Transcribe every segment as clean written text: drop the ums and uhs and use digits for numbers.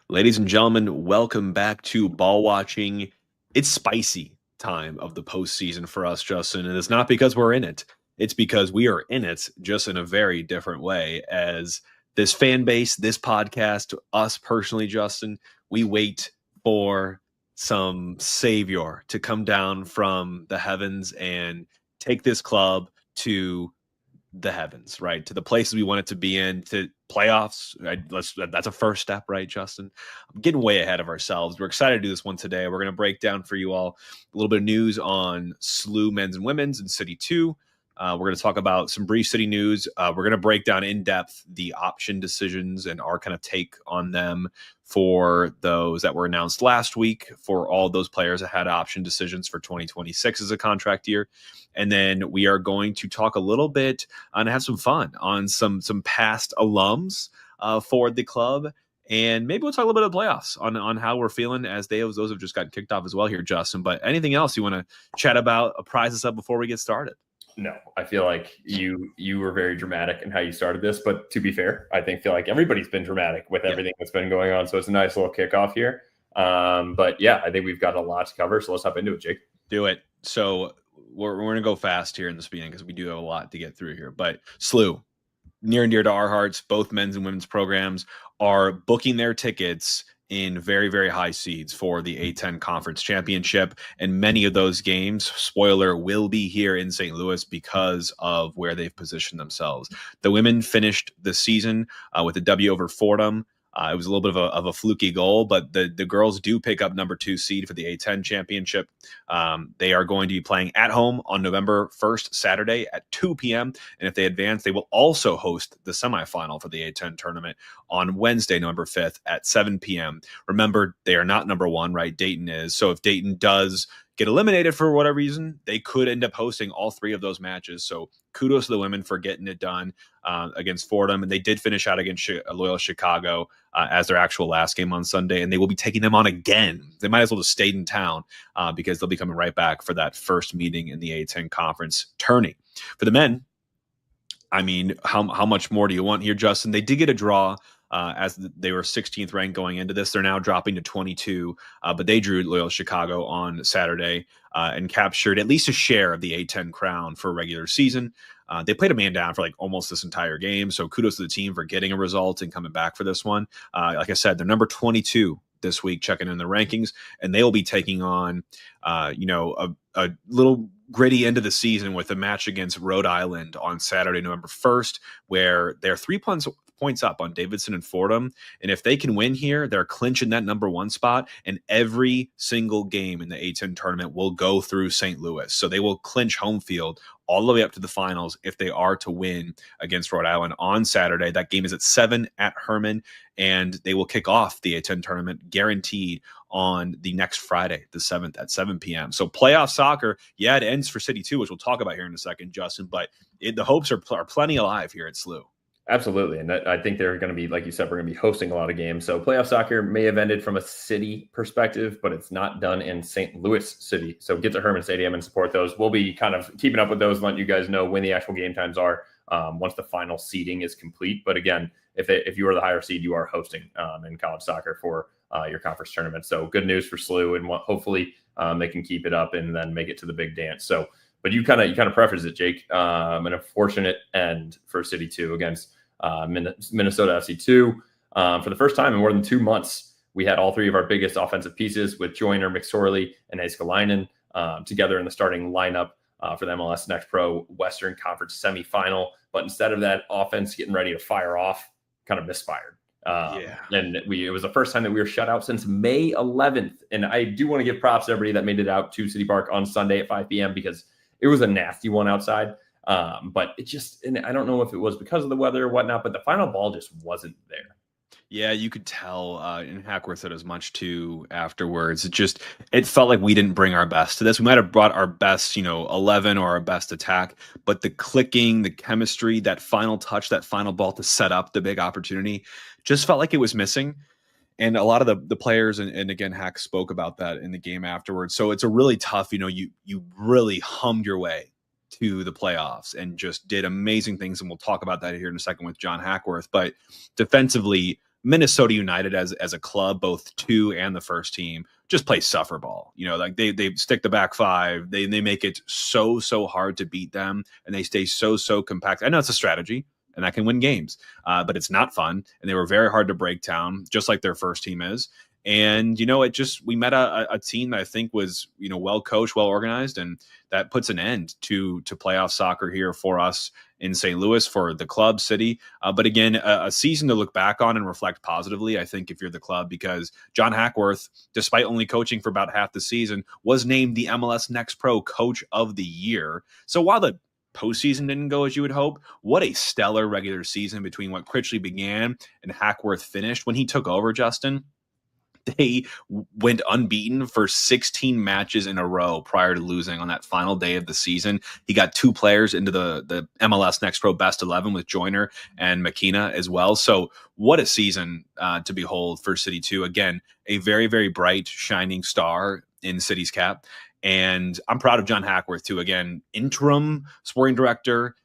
Ladies and gentlemen, welcome back to Ball Watching. It's spicy time of the postseason for us, Justin, and it's not because we're in it. It's because we are in it just in a very different way. As this fan base, this podcast, us personally, Justin, we wait for some savior to come down from the heavens and take this club to the heavens, right? To the places we want it to be in, to playoffs. Right? That's a first step, right, Justin? I'm getting way ahead of ourselves. We're excited to do this one today. We're going to break down for you all a little bit of news on SLU men's and women's in City 2. We're going to talk about some brief city news. We're going to break down in depth the option decisions and our kind of take on them for those that were announced last week for all those players that had option decisions for 2026 as a contract year. And then we are going to talk a little bit and have some fun on some past alums for the club. And maybe we'll talk a little bit of the playoffs on how we're feeling as those have just gotten kicked off as well here, Justin. But anything else you want to chat about, apprise us up before we get started? No, I feel like you were very dramatic in how you started this, but to be fair, I feel like everybody's been dramatic with everything that's been going on. So it's a nice little kickoff here. But yeah, I think we've got a lot to cover. So let's hop into it, Jake. Do it. So we're going to go fast here in this beginning because we do have a lot to get through here. But SLU, near and dear to our hearts, both men's and women's programs are booking their tickets in very, very high seeds for the A10 Conference Championship. And many of those games, spoiler, will be here in St. Louis because of where they've positioned themselves. The women finished the season with a W over Fordham. It was a little bit of a fluky goal, but the girls do pick up number 2 seed for the A10 championship. They are going to be playing at home on November 1st, Saturday at 2 p.m. And if they advance, they will also host the semifinal for the A10 tournament on Wednesday, November 5th at 7 p.m. Remember, they are not number 1, right? Dayton is. So if Dayton does get eliminated for whatever reason, they could end up hosting all 3 of those matches. So kudos to the women for getting it done against Fordham. And they did finish out against Loyola Chicago as their actual last game on Sunday. And they will be taking them on again. They might as well just stay in town because they'll be coming right back for that first meeting in the A10 conference tourney. For the men, I mean, how much more do you want here, Justin? They did get a draw as they were 16th ranked going into this. They're now dropping to 22, but they drew Loyola Chicago on Saturday and captured at least a share of the A10 crown for a regular season. They played a man down for like almost this entire game, so kudos to the team for getting a result and coming back for this one. Like I said, they're number 22 this week, checking in the rankings, and they will be taking on, a little gritty end of the season with a match against Rhode Island on Saturday, November 1st, where they're 3 points up on Davidson and Fordham. And if they can win here, they're clinching that number 1 spot. And every single game in the A10 tournament will go through St. Louis. So they will clinch home field all the way up to the finals if they are to win against Rhode Island on Saturday. That game is at 7 at Herman, and they will kick off the A10 tournament guaranteed on the next Friday, the 7th at 7 p.m. So playoff soccer, yeah, it ends for City 2, which we'll talk about here in a second, Justin, but the hopes are plenty alive here at SLU. Absolutely. And I think they're going to be, like you said, we're going to be hosting a lot of games. So playoff soccer may have ended from a city perspective, but it's not done in St. Louis City. So get to Herman Stadium and support those. We'll be kind of keeping up with those and letting you guys know when the actual game times are once the final seeding is complete. But again, if you are the higher seed, you are hosting in college soccer for your conference tournament. So good news for SLU, and hopefully they can keep it up and then make it to the big dance. So, but you kind of prefaced it, Jake. An unfortunate end for City 2 against Minnesota FC2. For the first time in more than 2 months, we had all 3 of our biggest offensive pieces with Joyner, McSorley, and Eskalainen together in the starting lineup for the MLS Next Pro Western Conference semifinal. But instead of that offense getting ready to fire off, kind of misfired. And it was the first time that we were shut out since May 11th. And I do want to give props to everybody that made it out to City Park on Sunday at 5 p.m. because it was a nasty one outside. But it just, and I don't know if it was because of the weather or whatnot, but the final ball just wasn't there. Yeah, you could tell, and Hackworth said as much too afterwards. It felt like we didn't bring our best to this. We might have brought our best, 11 or our best attack, but the clicking, the chemistry, that final touch, that final ball to set up the big opportunity just felt like it was missing. And a lot of the players, and again, Hack spoke about that in the game afterwards. So it's a really tough, you really hummed your way to the playoffs and just did amazing things. And we'll talk about that here in a second with John Hackworth. But defensively, Minnesota United as a club, both two and the first team, just play suffer ball. Like they stick the back five. They make it so hard to beat them, and they stay so compact. I know it's a strategy, and that can win games, but it's not fun. And they were very hard to break down, just like their first team is. And we met a team that I think was well coached, well organized, and that puts an end to playoff soccer here for us in St. Louis, for the club city. But again, a season to look back on and reflect positively, I think, if you're the club, because John Hackworth, despite only coaching for about half the season, was named the MLS Next Pro Coach of the Year. So while the postseason didn't go as you would hope, what a stellar regular season between what Critchley began and Hackworth finished. When he took over, Justin, they went unbeaten for 16 matches in a row prior to losing on that final day of the season. He got 2 players into the MLS Next Pro Best 11 with Joyner and McKenna as well. So what a season to behold for City 2. Again, a very, very bright, shining star in City's cap. And I'm proud of John Hackworth too. Again, interim sporting director,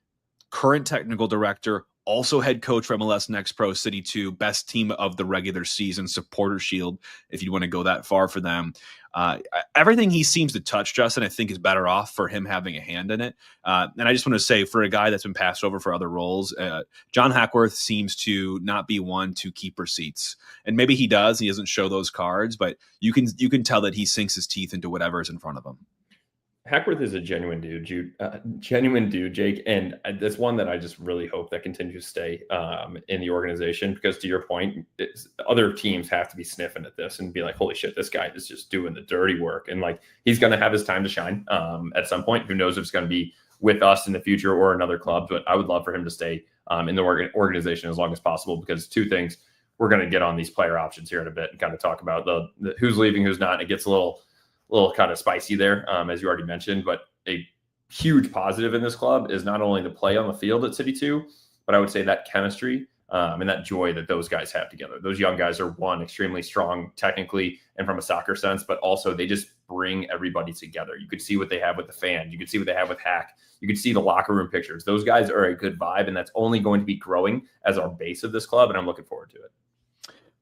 current technical director, also head coach for MLS Next Pro City 2, best team of the regular season, supporter shield, if you want to go that far for them. Everything he seems to touch, Justin, I think is better off for him having a hand in it. And I just want to say, for a guy that's been passed over for other roles, John Hackworth seems to not be one to keep receipts. And maybe he does. He doesn't show those cards, but you can tell that he sinks his teeth into whatever is in front of him. Hackworth is a genuine dude, Jake, and that's one that I just really hope that continues to stay in the organization, because to your point, other teams have to be sniffing at this and be like, holy shit, this guy is just doing the dirty work. And like, he's going to have his time to shine at some point. Who knows if it's going to be with us in the future or another club, but I would love for him to stay in the organization as long as possible, because 2 things, we're going to get on these player options here in a bit and kind of talk about the who's leaving, who's not. It gets a little kind of spicy there, as you already mentioned. But a huge positive in this club is not only the play on the field at City 2, but I would say that chemistry and that joy that those guys have together. Those young guys are, one, extremely strong technically and from a soccer sense, but also they just bring everybody together. You could see what they have with the fans. You could see what they have with Hack. You could see the locker room pictures. Those guys are a good vibe, and that's only going to be growing as our base of this club, and I'm looking forward to it.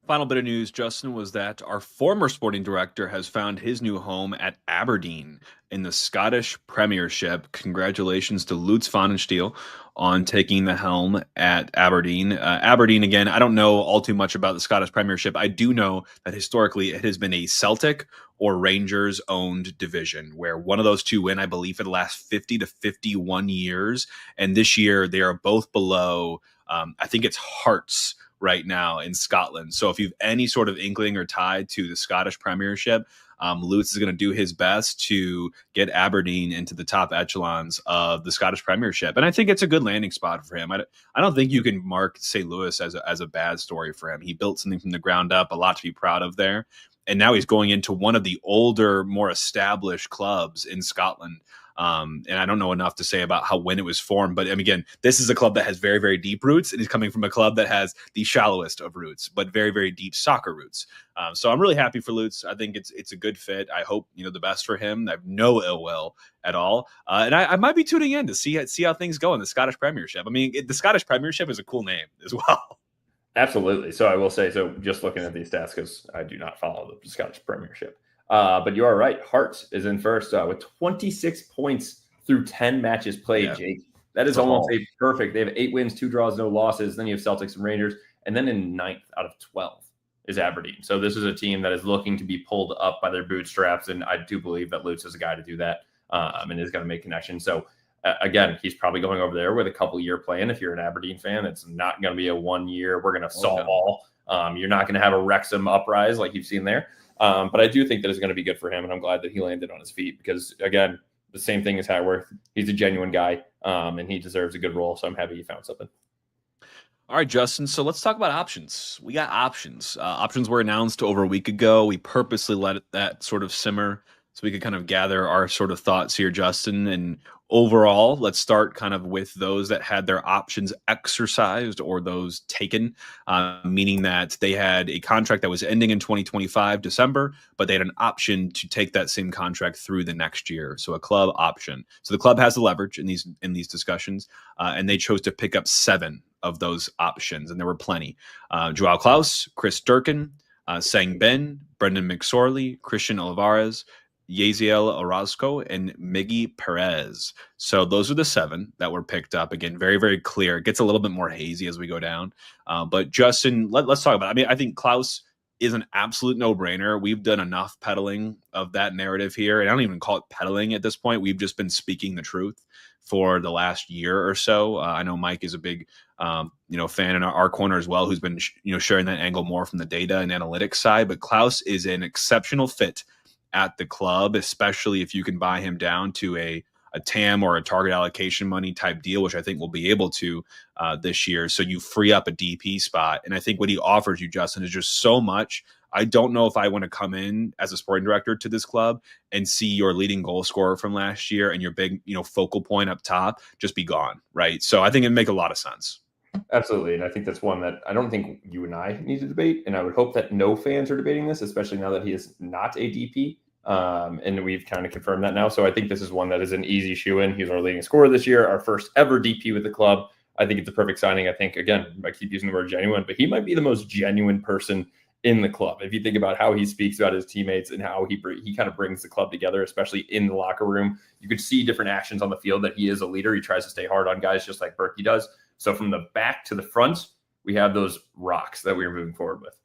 Final bit of news, Justin, was that our former sporting director has found his new home at Aberdeen in the Scottish Premiership. Congratulations to Lutz Pfannenstiel on taking the helm at Aberdeen. Aberdeen, again, I don't know all too much about the Scottish Premiership. I do know that historically it has been a Celtic or Rangers-owned division, where one of those two win, I believe, for the last 50 to 51 years. And this year they are both below, I think it's Hearts right now in Scotland. So if you have any sort of inkling or tie to the Scottish Premiership, Lutz is going to do his best to get Aberdeen into the top echelons of the Scottish Premiership. And I think it's a good landing spot for him. I don't think you can mark St. Louis as a bad story for him. He built something from the ground up, a lot to be proud of there. And now he's going into one of the older, more established clubs in Scotland. And I don't know enough to say about when it was formed, but again, this is a club that has very, very deep roots, and he's coming from a club that has the shallowest of roots, but very, very deep soccer roots. So I'm really happy for Lutz. I think it's a good fit. I hope the best for him. I have no ill will at all, and I might be tuning in to see how things go in the Scottish Premiership. I mean, the Scottish Premiership is a cool name as well. Absolutely. So I will say, just looking at these stats, because I do not follow the Scottish Premiership. But you are right. Hearts is in first with 26 points through 10 matches played, yeah. Jake. That is almost a perfect. They have 8 wins, 2 draws, no losses. Then you have Celtics and Rangers. And then in 9th out of 12 is Aberdeen. So this is a team that is looking to be pulled up by their bootstraps. And I do believe that Lutz is a guy to do that and is going to make connections. So again, he's probably going over there with a couple-year plan. If you're an Aberdeen fan, it's not going to be a 1 year. We're going to solve all. You're not going to have a Wrexham uprise like you've seen there. But I do think that it's going to be good for him, and I'm glad that he landed on his feet because, again, the same thing as Hackworth. He's a genuine guy, and he deserves a good role, so I'm happy he found something. All right, Justin, so let's talk about options. We got options. Options were announced over a week ago. We purposely let that sort of simmer So we could kind of gather our sort of thoughts here, Justin. And overall, let's start kind of with those that had their options exercised or those taken, meaning that they had a contract that was ending in 2025 December, but they had an option to take that same contract through the next year. So a club option. So the club has the leverage in these discussions, and they chose to pick up 7 of those options, and there were plenty. Joao Klaus, Chris Durkin, Sang Ben, Brendan McSorley, Christian Olivares, Yeziel Orozco, and Miggy Perez. So those are the 7 that were picked up. Again, very, very clear. It gets a little bit more hazy as we go down. But Justin, let's talk about it. I mean, I think Klaus is an absolute no-brainer. We've done enough peddling of that narrative here, and I don't even call it peddling at this point. We've just been speaking the truth for the last year or so. I know Mike is a big fan in our corner as well, who's been sharing that angle more from the data and analytics side. But Klaus is an exceptional fit at the club, especially if you can buy him down to a TAM or a target allocation money type deal, which I think we'll be able to this year. So you free up a DP spot. And I think what he offers you, Justin, is just so much. I don't know if I want to come in as a sporting director to this club and see your leading goal scorer from last year and your big, focal point up top just be gone, right? So I think it'd make a lot of sense. Absolutely. And I think that's one that I don't think you and I need to debate. And I would hope that no fans are debating this, especially now that he is not a DP. And we've kind of confirmed that now. So I think this is one that is an easy shoe-in. He's our leading scorer this year, our first ever DP with the club. I think it's a perfect signing. I think, again, I keep using the word genuine, but he might be the most genuine person in the club. If you think about how he speaks about his teammates and how he kind of brings the club together, especially in the locker room, you could see different actions on the field that he is a leader. He tries to stay hard on guys just like Berkey does. So from the back to the front, we have those rocks that we're moving forward with.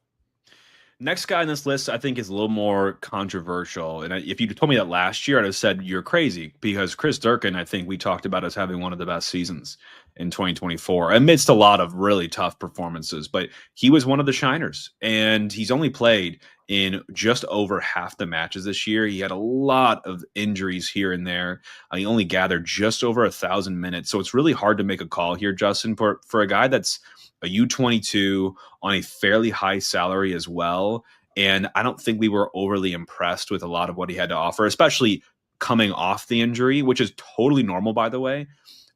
Next guy on this list, I think, is a little more controversial. And if you told me that last year, I'd have said you're crazy, because Chris Durkin, I think we talked about as having one of the best seasons in 2024 amidst a lot of really tough performances. But he was one of the shiners, and he's only played in just over half the matches this year. He had a lot of injuries here and there. He only gathered just over 1,000 minutes. So it's really hard to make a call here, Justin, for a guy that's a U22 on a fairly high salary as well. And I don't think we were overly impressed with a lot of what he had to offer, especially coming off the injury, which is totally normal, by the way.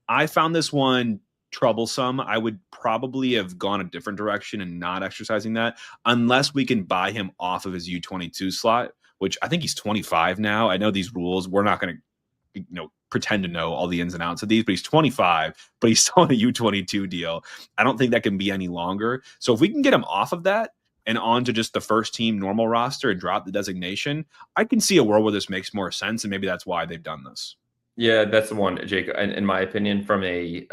I found this one troublesome. I would probably have gone a different direction and not exercising that, unless we can buy him off of his U22 slot, which I think he's 25 now. I know these rules, we're not going to, pretend to know all the ins and outs of these, but he's 25, but he's still on a U22 deal. I don't think that can be any longer. So if we can get him off of that and onto just the first team normal roster and drop the designation, I can see a world where this makes more sense. And maybe that's why they've done this. Yeah, that's the one, Jake. In my opinion, from a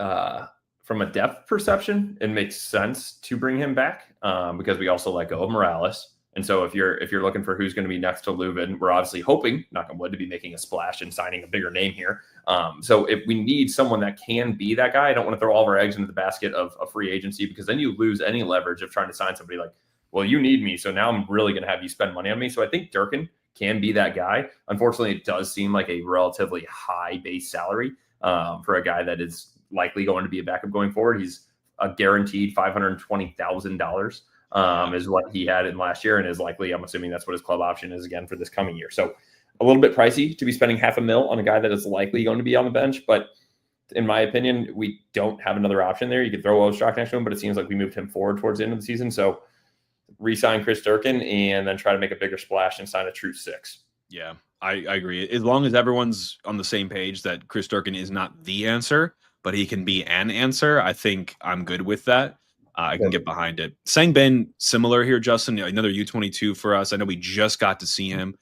depth perception, it makes sense to bring him back because we also let go of Morales. And so if you're looking for who's going to be next to Leuven, we're obviously hoping, knock on wood, to be making a splash and signing a bigger name here. So if we need someone that can be that guy, I don't want to throw all of our eggs into the basket of a free agency, because then you lose any leverage of trying to sign somebody like, well, you need me, so now I'm really going to have you spend money on me. So I think Durkin can be that guy. Unfortunately, it does seem like a relatively high base salary for a guy that is likely going to be a backup going forward. He's a guaranteed $520,000. Is what he had in last year, and is likely, I'm assuming that's what his club option is again for this coming year. So a little bit pricey to be spending $500,000 on a guy that is likely going to be on the bench. But in my opinion, we don't have another option there. You could throw Ostrak next to him, but it seems like we moved him forward towards the end of the season. So re-sign Chris Durkin and then try to make a bigger splash and sign a true 6. Yeah, I agree. As long as everyone's on the same page that Chris Durkin is not the answer, but he can be an answer, I think I'm good with that. I can get behind it. Sang Ben, similar here, Justin, another U22 for us. I know we just got to see him.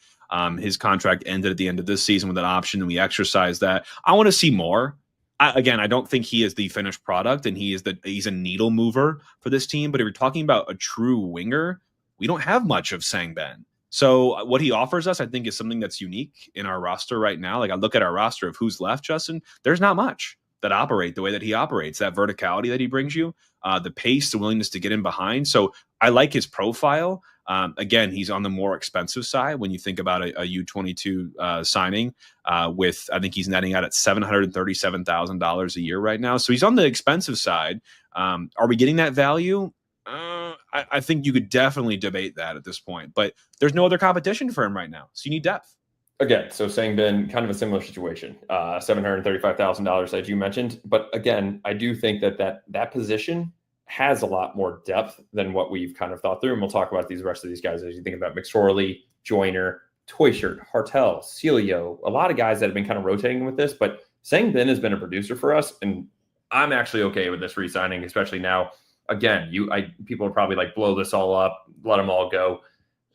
His contract ended at the end of this season with an option, and we exercised that. I want to see more. I don't think he is the finished product, and he's a needle mover for this team. But if you're talking about a true winger, we don't have much of Sang Ben. So what he offers us, I think, is something that's unique in our roster right now. Like, I look at our roster of who's left, Justin, there's not much that operate the way that he operates, that verticality that he brings you, the pace, the willingness to get in behind. So I like his profile. Again, he's on the more expensive side when you think about a U22 signing with, I think he's netting out at $737,000 a year right now. So he's on the expensive side. Are we getting that value? I think you could definitely debate that at this point, but there's no other competition for him right now. So you need depth. Again, so Sangbin, kind of a similar situation, $735,000 as you mentioned. But again, I do think that position has a lot more depth than what we've kind of thought through. And we'll talk about these rest of these guys as you think about McSorley, Joyner, Toyshirt, Hartel, Celio, a lot of guys that have been kind of rotating with this. But Sangbin has been a producer for us, and I'm actually okay with this re-signing, especially now. Again, people are probably like, blow this all up, let them all go.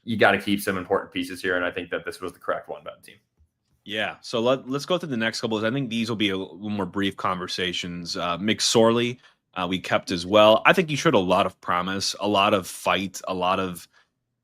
You got to keep some important pieces here, and I think that this was the correct one by the team. Yeah, so let's go through the next couple. I think these will be a little more brief conversations. McSorley, we kept as well. I think he showed a lot of promise, a lot of fight, a lot of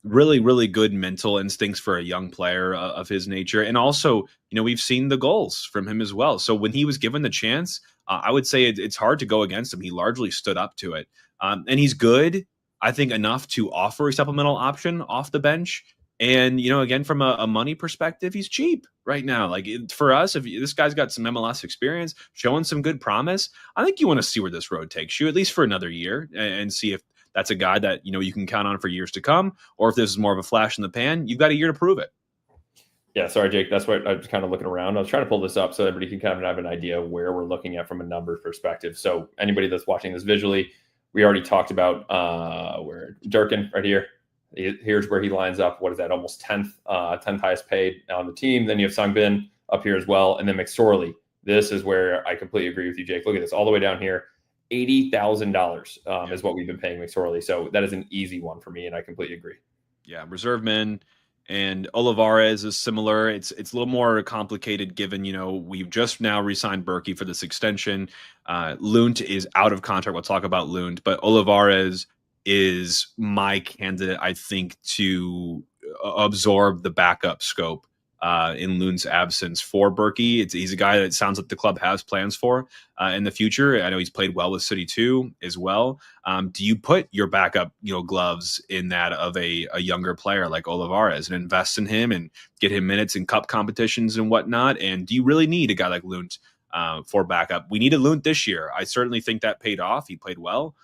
really, really good mental instincts for a young player of his nature. And also, we've seen the goals from him as well. So when he was given the chance, I would say it's hard to go against him. He largely stood up to it. And he's good, I think, enough to offer a supplemental option off the bench. And, again, from a money perspective, he's cheap right now. Like for us, if this guy's got some MLS experience, showing some good promise, I think you want to see where this road takes you, at least for another year, and see if that's a guy that, you can count on for years to come, or if this is more of a flash in the pan, you've got a year to prove it. Yeah, sorry, Jake. That's what I was kind of looking around. I was trying to pull this up so everybody can kind of have an idea where we're looking at from a numbers perspective. So anybody that's watching this visually, we already talked about where Durkin right here. Here's where he lines up. What is that? Almost 10th highest paid on the team. Then you have Sangbin up here as well. And then McSorley. This is where I completely agree with you, Jake. Look at this all the way down here. $80,000 is what we've been paying McSorley. So that is an easy one for me, and I completely agree. Yeah, reserve men. And Olivares is similar. It's a little more complicated given, we've just now re-signed Berkey for this extension. Lund is out of contract. We'll talk about Lund, but Olivares is my candidate, I think, to absorb the backup scope in Lund's absence for Berkey. He's a guy that it sounds like the club has plans for in the future. I know he's played well with City 2 as well. Do you put your backup, gloves in that of a younger player like Olivares and invest in him and get him minutes in cup competitions and whatnot? And do you really need a guy like Lund for backup? We needed Lund this year. I certainly think that paid off. He played well.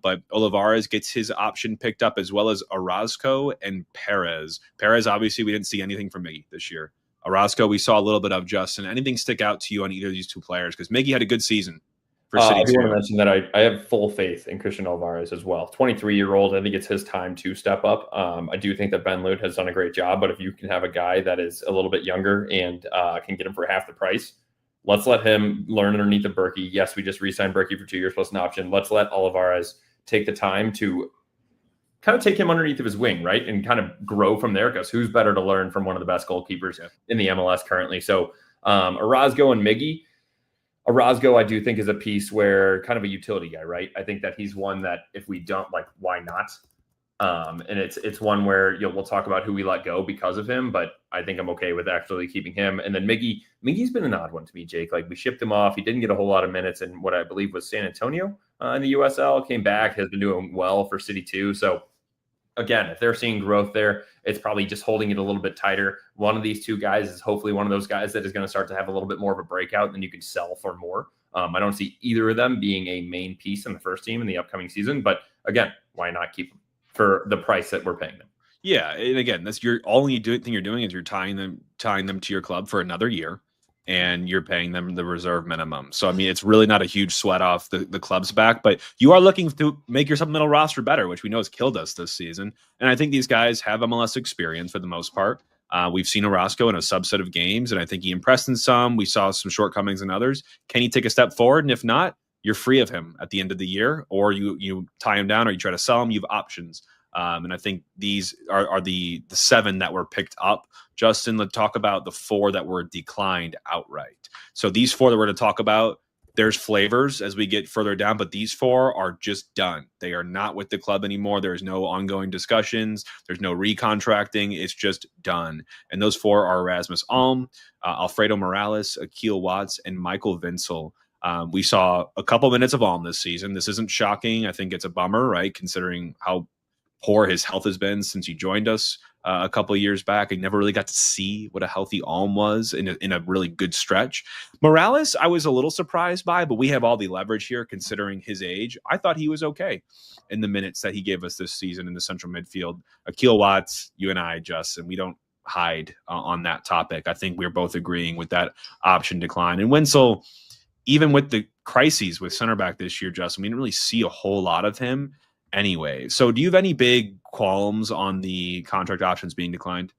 But Olivares gets his option picked up, as well as Orozco and Perez. Perez, obviously, we didn't see anything from Miggy this year. Orozco, we saw a little bit of. Justin, anything stick out to you on either of these two players? Because Miggy had a good season for City. I do want to mention that I have full faith in Christian Olivares as well. 23-year-old, I think it's his time to step up. I do think that Ben Lund has done a great job, but if you can have a guy that is a little bit younger and can get him for half the price, let's let him learn underneath the Berkey. Yes, we just re-signed Berkey for 2 years plus an option. Let's let Olivares take the time to kind of take him underneath of his wing, right? And kind of grow from there, because who's better to learn from one of the best goalkeepers in the MLS currently? So Orozco and Miggy. Orozco, I do think, is a piece where kind of a utility guy, right? I think that he's one that if we don't, like, why not? And it's one where we'll talk about who we let go because of him, but I think I'm okay with actually keeping him. And then Miggy's been an odd one to me, Jake. Like, we shipped him off. He didn't get a whole lot of minutes in what I believe was San Antonio in the USL. Came back, has been doing well for City 2. So again, if they're seeing growth there, it's probably just holding it a little bit tighter. One of these two guys is hopefully one of those guys that is going to start to have a little bit more of a breakout, and you can sell for more. I don't see either of them being a main piece in the first team in the upcoming season, but again, why not keep them for the price that we're paying them? Yeah, and again, that's thing you're doing is you're tying them to your club for another year, and you're paying them the reserve minimum. So I mean, it's really not a huge sweat off the club's back, but you are looking to make your supplemental roster better, which we know has killed us this season. And I think these guys have MLS experience for the most part. We've seen Orozco in a subset of games, and I think he impressed in some. We saw some shortcomings in others. Can he take a step forward? And if not, you're free of him at the end of the year, or you tie him down, or you try to sell him. You have options. And I think these are the 7 that were picked up. Justin, let's talk about the 4 that were declined outright. So these 4 that we're going to talk about, there's flavors as we get further down, but these 4 are just done. They are not with the club anymore. There's no ongoing discussions. There's no recontracting. It's just done. And those 4 are Erasmus Alm, Alfredo Morales, Akil Watts, and Michael Vinsel. We saw a couple minutes of Alm this season. This isn't shocking. I think it's a bummer, right? Considering how poor his health has been since he joined us a couple of years back. I never really got to see what a healthy Alm was in a really good stretch. Morales, I was a little surprised by, but we have all the leverage here considering his age. I thought he was okay in the minutes that he gave us this season in the central midfield. Akil Watts, you and I, Justin, we don't hide on that topic. I think we're both agreeing with that option decline. And Wenzel, even with the crises with center back this year, Justin, we didn't really see a whole lot of him anyway. So do you have any big qualms on the contract options being declined?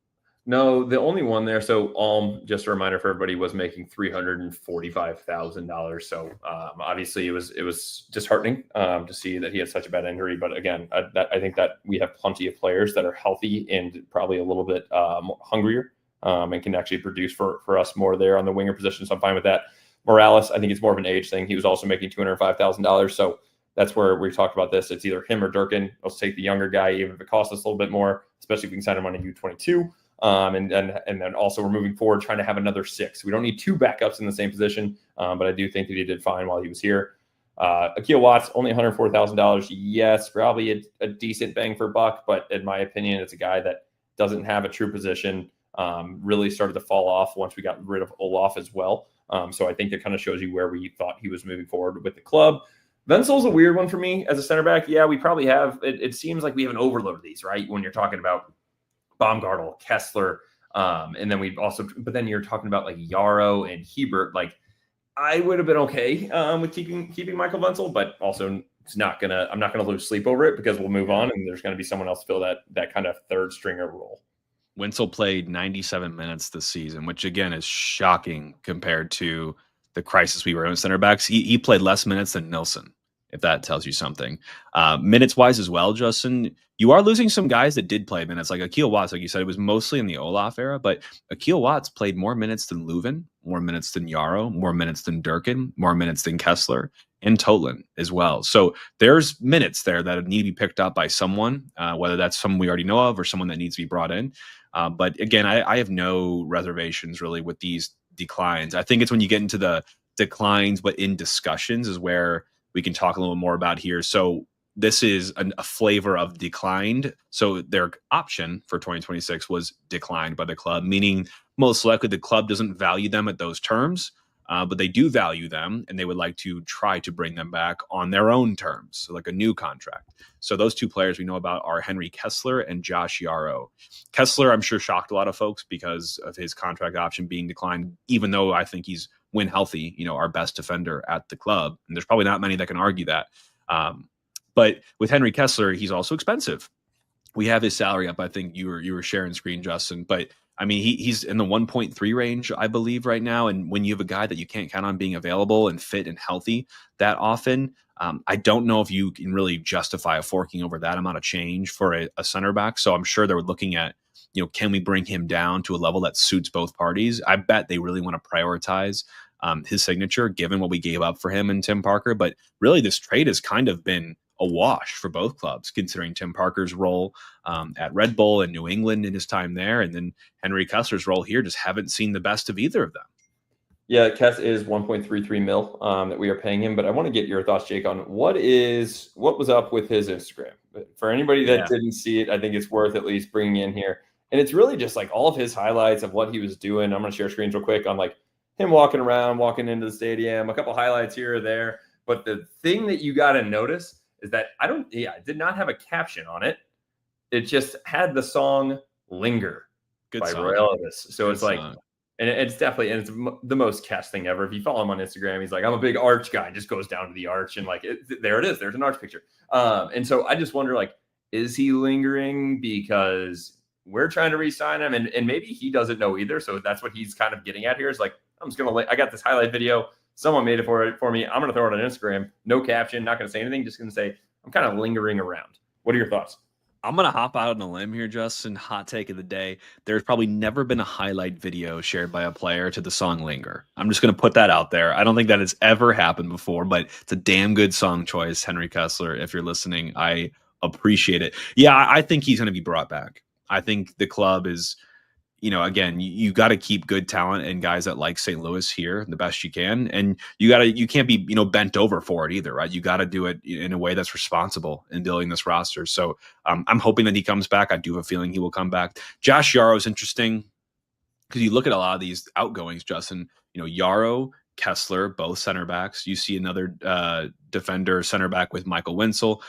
No, the only one there. So, just a reminder for everybody, was making $345,000. So, obviously, it was disheartening to see that he had such a bad injury. But again, I think that we have plenty of players that are healthy and probably a little bit hungrier and can actually produce for us more there on the winger position. So I'm fine with that. Morales, I think it's more of an age thing. He was also making $205,000. So that's where we talked about this. It's either him or Durkin. Let's take the younger guy, even if it costs us a little bit more, especially if we can sign him on a U22. And then also we're moving forward trying to have another 6. We don't need 2 backups in the same position, but I do think that he did fine while he was here. Akil Watts, only $104,000. Yes, probably a decent bang for buck, but in my opinion, it's a guy that doesn't have a true position. Really started to fall off once we got rid of Olaf as well. So I think that kind of shows you where we thought he was moving forward with the club. Wenzel's a weird one for me as a center back. Yeah, we probably have. It seems like we have an overload of these, right? When you're talking about Baumgartel, Kessler, and then but then you're talking about like Yarrow and Hebert. Like, I would have been okay with keeping Michael Wenzel, but also I'm not gonna lose sleep over it because we'll move on and there's gonna be someone else fill that kind of third stringer role. Wenzel played 97 minutes this season, which again is shocking compared to the crisis we were in center backs. He played less minutes than Nilsson, if that tells you something. Minutes wise as well, Justin, you are losing some guys that did play minutes, like Akil Watts. Like you said, it was mostly in the Olaf era, but Akil Watts played more minutes than Leuven, more minutes than Yarrow, more minutes than Durkin, more minutes than Kessler, and Totlin as well. So there's minutes there that need to be picked up by someone, whether that's someone we already know of or someone that needs to be brought in. But again, I have no reservations really with these declines. I think it's when you get into the declines, but in discussions is where we can talk a little more about here. So this is a flavor of declined. So their option for 2026 was declined by the club, meaning most likely the club doesn't value them at those terms, but they do value them and they would like to try to bring them back on their own terms, so like a new contract. So those 2 players we know about are Henry Kessler and Josh Yarrow. Kessler, I'm sure, shocked a lot of folks because of his contract option being declined, even though I think he's when healthy, our best defender at the club. And there's probably not many that can argue that. But with Henry Kessler, he's also expensive. We have his salary up. I think you were sharing screen, Justin. But I mean, he's in the 1.3 range, I believe, right now. And when you have a guy that you can't count on being available and fit and healthy that often, I don't know if you can really justify a forking over that amount of change for a center back. So I'm sure they're looking at, can we bring him down to a level that suits both parties? I bet they really want to prioritize his signature, given what we gave up for him and Tim Parker. But really, this trade has kind of been a wash for both clubs, considering Tim Parker's role at Red Bull and New England in his time there, and then Henry Kessler's role here. Just haven't seen the best of either of them. Yeah, Kess is 1.33 mil that we are paying him. But I want to get your thoughts, Jake, on what was up with his Instagram. For anybody that didn't see it, I think it's worth at least bringing in here. And it's really just like all of his highlights of what he was doing. I'm going to share screens real quick on like him walking around, walking into the stadium, a couple highlights here or there. But the thing that you got to notice is that I did not have a caption on it. It just had the song Linger by Roy Elvis. So it's like, and it's definitely, and it's the most Kess thing ever. If you follow him on Instagram, he's like, I'm a big arch guy, and just goes down to the arch. And like, there it is. There's an arch picture. And so I just wonder, like, is he lingering because we're trying to re-sign him? And maybe he doesn't know either. So that's what he's kind of getting at here is like, I got this highlight video. Someone made it for me. I'm going to throw it on Instagram. No caption, not going to say anything. Just going to say, I'm kind of lingering around. What are your thoughts? I'm going to hop out on a limb here, Justin. Hot take of the day. There's probably never been a highlight video shared by a player to the song Linger. I'm just going to put that out there. I don't think that has ever happened before, but it's a damn good song choice, Henry Kessler. If you're listening, I appreciate it. Yeah, I think he's going to be brought back. I think the club is, again, you got to keep good talent and guys that like St. Louis here the best you can. And you can't be, bent over for it either, right? You got to do it in a way that's responsible in building this roster. So I'm hoping that he comes back. I do have a feeling he will come back. Josh Yarrow is interesting because you look at a lot of these outgoings, Justin, Yarrow Kessler, both center backs. You see another defender, center back with Michael Winsel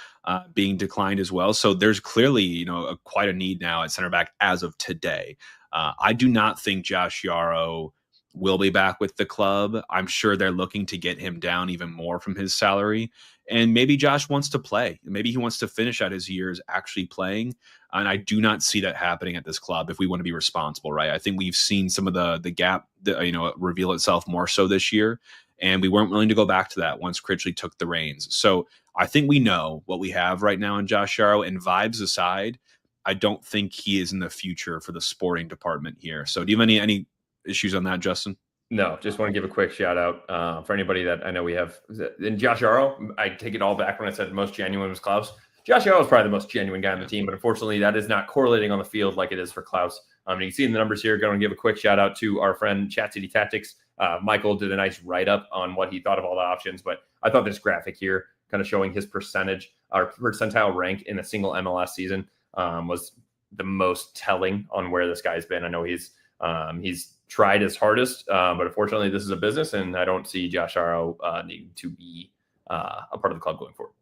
being declined as well. So there's clearly, quite a need now at center back as of today. I do not think Josh Yarrow will be back with the club. I'm sure they're looking to get him down even more from his salary. And maybe Josh wants to play. Maybe he wants to finish out his years actually playing. And I do not see that happening at this club if we want to be responsible, right? I think we've seen some of the gap, reveal itself more so this year. And we weren't willing to go back to that once Critchley took the reins. So I think we know what we have right now in Josh Yarrow. And vibes aside, I don't think he is in the future for the sporting department here. So do you have any issues on that, Justin? No, just want to give a quick shout out for anybody that I know we have. And Josh Yarrow, I take it all back when I said most genuine was Klaus. Josh Yarrow is probably the most genuine guy on the team, but unfortunately that is not correlating on the field like it is for Klaus. You can see in the numbers here. Going to give a quick shout out to our friend Chat City Tactics. Michael did a nice write-up on what he thought of all the options, but I thought this graphic here kind of showing his percentile rank in a single MLS season was the most telling on where this guy's been. I know he's tried his hardest, but unfortunately this is a business, and I don't see Josh Yarrow needing to be a part of the club going forward.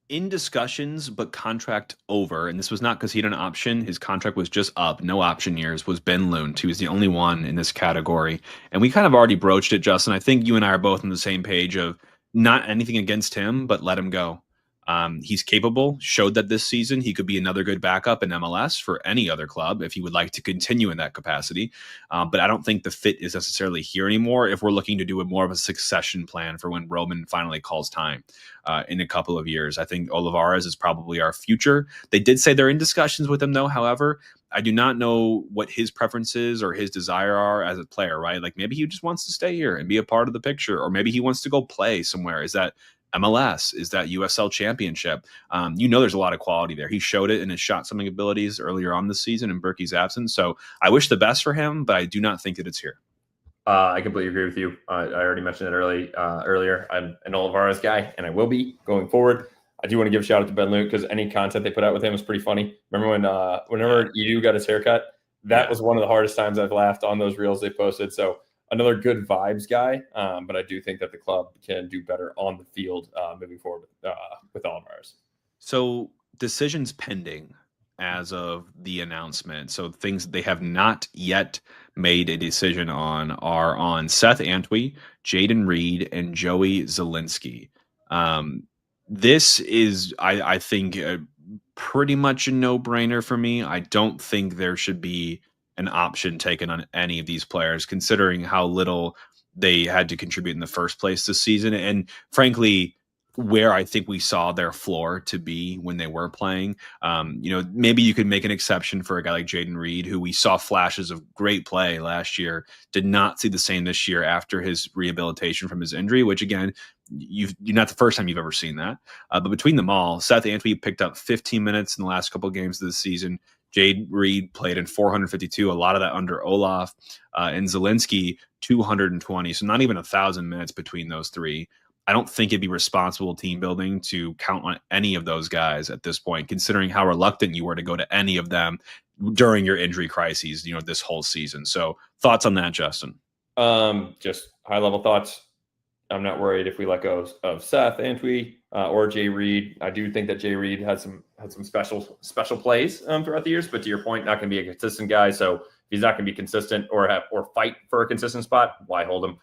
In discussions, but contract over, and this was not because he had an option. His contract was just up, no option years, was Ben Lund. He was the only one in this category. And we kind of already broached it, Justin. I think you and I are both on the same page of not anything against him, but let him go. He's capable, showed that this season he could be another good backup in MLS for any other club if he would like to continue in that capacity. But I don't think the fit is necessarily here anymore if we're looking to do more of a succession plan for when Roman finally calls time in a couple of years. I think Olivares is probably our future. They did say they're in discussions with him, though. However, I do not know what his preferences or his desire are as a player, right? Like maybe he just wants to stay here and be a part of the picture, or maybe he wants to go play somewhere. Is that MLS? Is that USL Championship? There's a lot of quality there. He showed it in his shot something abilities earlier on this season in Berkey's absence. So I wish the best for him, but I do not think that it's here. I completely agree with you. I already mentioned it earlier. I'm an Olivares guy, and I will be going forward. I do want to give a shout out to Ben Luke because any content they put out with him was pretty funny. Remember whenever Edu got his haircut? That was one of the hardest times I've laughed on those reels they posted. So another good vibes guy, but I do think that the club can do better on the field moving forward with Olivares. So decisions pending as of the announcement. So things they have not yet made a decision on are on Seth Antwi, Jaden Reed, and Joey Zielinski. This is, I think, pretty much a no-brainer for me. I don't think there should be an option taken on any of these players, considering how little they had to contribute in the first place this season. And frankly, where I think we saw their floor to be when they were playing. Maybe you could make an exception for a guy like Jaden Reed, who we saw flashes of great play last year, did not see the same this year after his rehabilitation from his injury, which again, you're not the first time you've ever seen that. But between them all, Seth Antwi picked up 15 minutes in the last couple of games of the season. Jade Reed played in 452, a lot of that under Olaf, and Zielinski 220. So not even 1,000 minutes between those three. I don't think it'd be responsible team building to count on any of those guys at this point, considering how reluctant you were to go to any of them during your injury crises, this whole season. So thoughts on that, Justin? Just high level thoughts. I'm not worried if we let go of Seth Antwi or Jay Reed. I do think that Jay Reed had some special plays throughout the years, but to your point, not going to be a consistent guy. So if he's not going to be consistent or fight for a consistent spot, why hold him?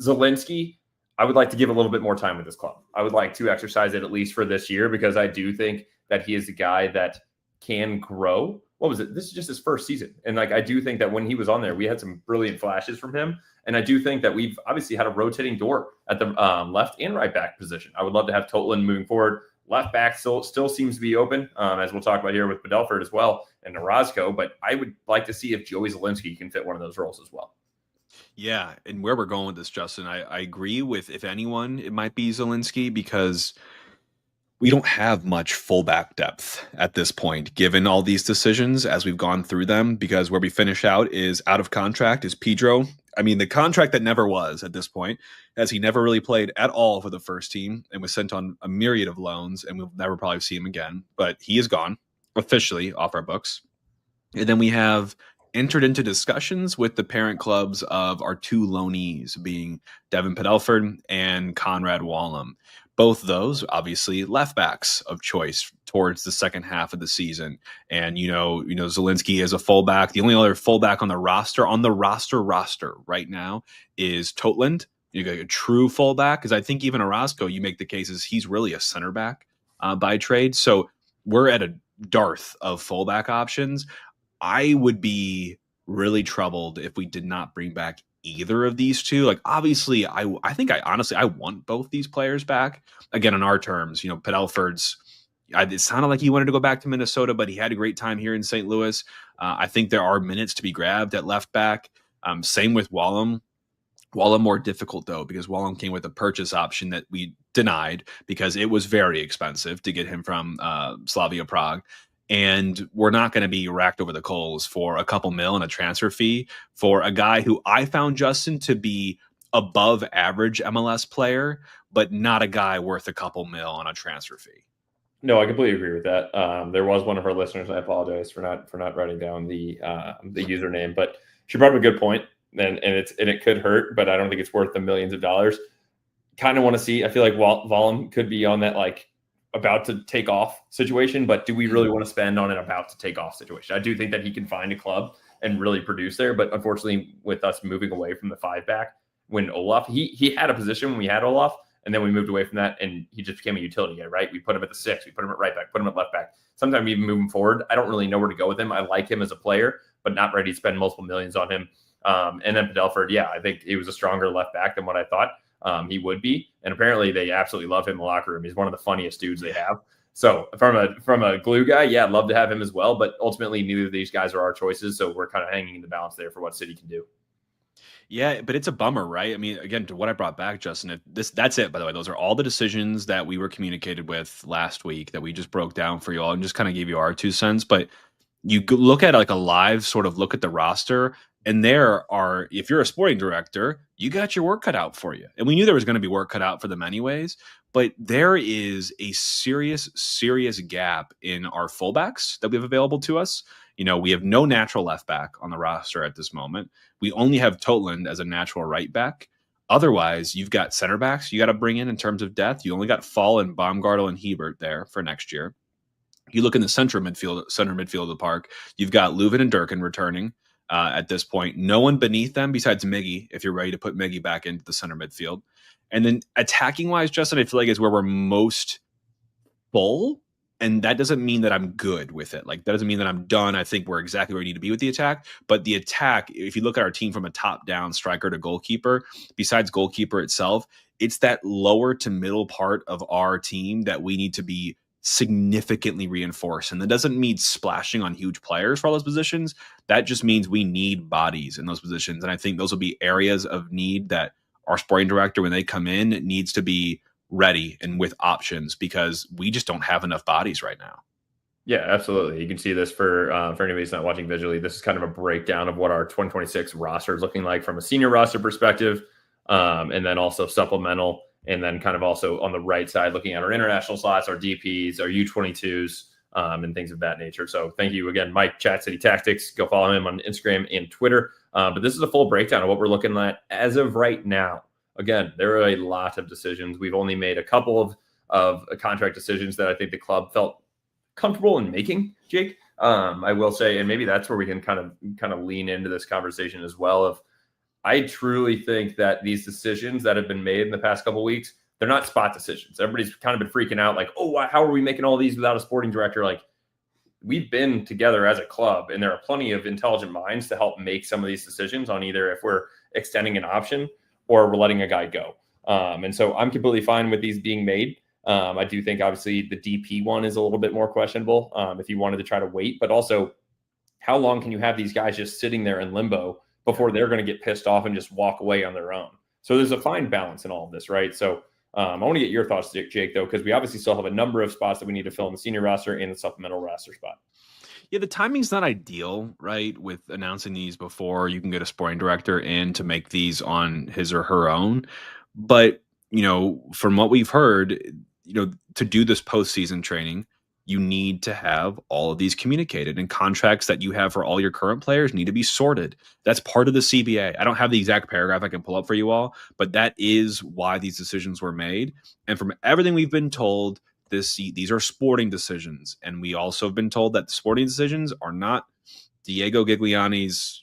Zielinski, I would like to give a little bit more time with this club. I would like to exercise it at least for this year because I do think that he is a guy that can grow. What was it? This is just his first season. And I do think that when he was on there, we had some brilliant flashes from him. And I do think that we've obviously had a rotating door at the left and right back position. I would love to have Totland moving forward. Left back still seems to be open, as we'll talk about here with Bedelford as well and Orozco. But I would like to see if Joey Zielinski can fit one of those roles as well. Yeah, and where we're going with this, Justin, I agree with, if anyone, it might be Zielinski, because we don't have much fullback depth at this point, given all these decisions as we've gone through them, because where we finish out is out of contract is Pedro. I mean, the contract that never was at this point, as he never really played at all for the first team and was sent on a myriad of loans, and we'll never probably see him again, but he is gone officially off our books. And then we have entered into discussions with the parent clubs of our two loanees, being Devin Padelford and Conrad Wallum. Both those, obviously, left backs of choice towards the second half of the season. And Zielinski is a fullback. The only other fullback on the roster right now is Totland. You got a true fullback, because I think even Orozco, you make the cases he's really a center back by trade. So we're at a dearth of fullback options. I would be really troubled if we did not bring back either of these two. Like, obviously, I think I honestly I want both these players back. Again, on our terms, Padelford's. It sounded like he wanted to go back to Minnesota, but he had a great time here in St. Louis. I think there are minutes to be grabbed at left back. Same with Wallum. Wallum more difficult, though, because Wallum came with a purchase option that we denied because it was very expensive to get him from Slavia Prague. And we're not going to be racked over the coals for a couple mil and a transfer fee for a guy who I found, Justin, to be above average MLS player, but not a guy worth a couple mil on a transfer fee. No, I completely agree with that. There was one of our listeners, and I apologize for not writing down the username, but she brought up a good point, and it could hurt, but I don't think it's worth the millions of dollars. Kind of want to see. I feel like Wallum could be on that like about to take off situation, but do we really want to spend on an about to take off situation? I do think that he can find a club and really produce there, but unfortunately, with us moving away from the 5-back, when Olaf he had a position when we had Olaf. And then we moved away from that, and he just became a utility guy, right? We put him at the 6, we put him at right back, put him at left back. Sometimes we even move him forward. I don't really know where to go with him. I like him as a player, but not ready to spend multiple millions on him. And then Padelford, yeah, I think he was a stronger left back than what I thought he would be. And apparently they absolutely love him in the locker room. He's one of the funniest dudes they have. So from a glue guy, yeah, I'd love to have him as well. But ultimately, neither of these guys are our choices. So we're kind of hanging in the balance there for what City can do. Yeah, but it's a bummer, right? I mean, again, to what I brought back, Justin, that's it, by the way. Those are all the decisions that we were communicated with last week that we just broke down for you all and just kind of gave you our 2 cents. But you look at like a live sort of look at the roster, and there are, if you're a sporting director, you got your work cut out for you. And we knew there was going to be work cut out for them anyways, but there is a serious gap in our fullbacks that we have available to us. We have no natural left back on the roster at this moment. We only have Totland as a natural right back. Otherwise, you've got center backs you got to bring in terms of depth. You only got Fall and Baumgartel and Hebert there for next year. You look in the center midfield of the park, you've got Leuven and Durkin returning at this point. No one beneath them besides Miggy, if you're ready to put Miggy back into the center midfield. And then attacking-wise, Justin, I feel like is where we're most full. And that doesn't mean that I'm good with it. Like, that doesn't mean that I'm done. I think we're exactly where we need to be with the attack. But the attack, if you look at our team from a top-down striker to goalkeeper, besides goalkeeper itself, it's that lower to middle part of our team that we need to be significantly reinforced. And that doesn't mean splashing on huge players for all those positions. That just means we need bodies in those positions. And I think those will be areas of need that our sporting director, when they come in, needs to be ready and with options, because we just don't have enough bodies right now. Yeah, absolutely. You can see this for anybody who's not watching visually. This is kind of a breakdown of what our 2026 roster is looking like from a senior roster perspective, and then also supplemental, and then kind of also on the right side looking at our international slots, our DPs, our U22s, and things of that nature. So thank you again, Mike, Chat City Tactics. Go follow him on Instagram and Twitter. But this is a full breakdown of what we're looking at as of right now. Again, there are a lot of decisions. We've only made a couple of contract decisions that I think the club felt comfortable in making, Jake. I will say, and maybe that's where we can kind of lean into this conversation as well. Of, I truly think that these decisions that have been made in the past couple of weeks, they're not spot decisions. Everybody's kind of been freaking out, like, oh, how are we making all these without a sporting director? Like, we've been together as a club, and there are plenty of intelligent minds to help make some of these decisions on either if we're extending an option or we're letting a guy go. And so I'm completely fine with these being made. I do think obviously the DP one is a little bit more questionable if you wanted to try to wait, but also how long can you have these guys just sitting there in limbo before they're going to get pissed off and just walk away on their own? So there's a fine balance in all of this, right? So I want to get your thoughts, Jake, though, because we obviously still have a number of spots that we need to fill in the senior roster and the supplemental roster spot. Yeah, the timing's not ideal, right? With announcing these before you can get a sporting director in to make these on his or her own. But, from what we've heard, to do this postseason training, you need to have all of these communicated, and contracts that you have for all your current players need to be sorted. That's part of the CBA. I don't have the exact paragraph I can pull up for you all, but that is why these decisions were made. And from everything we've been told, these are sporting decisions. And we also have been told that the sporting decisions are not Diego Gigliani's,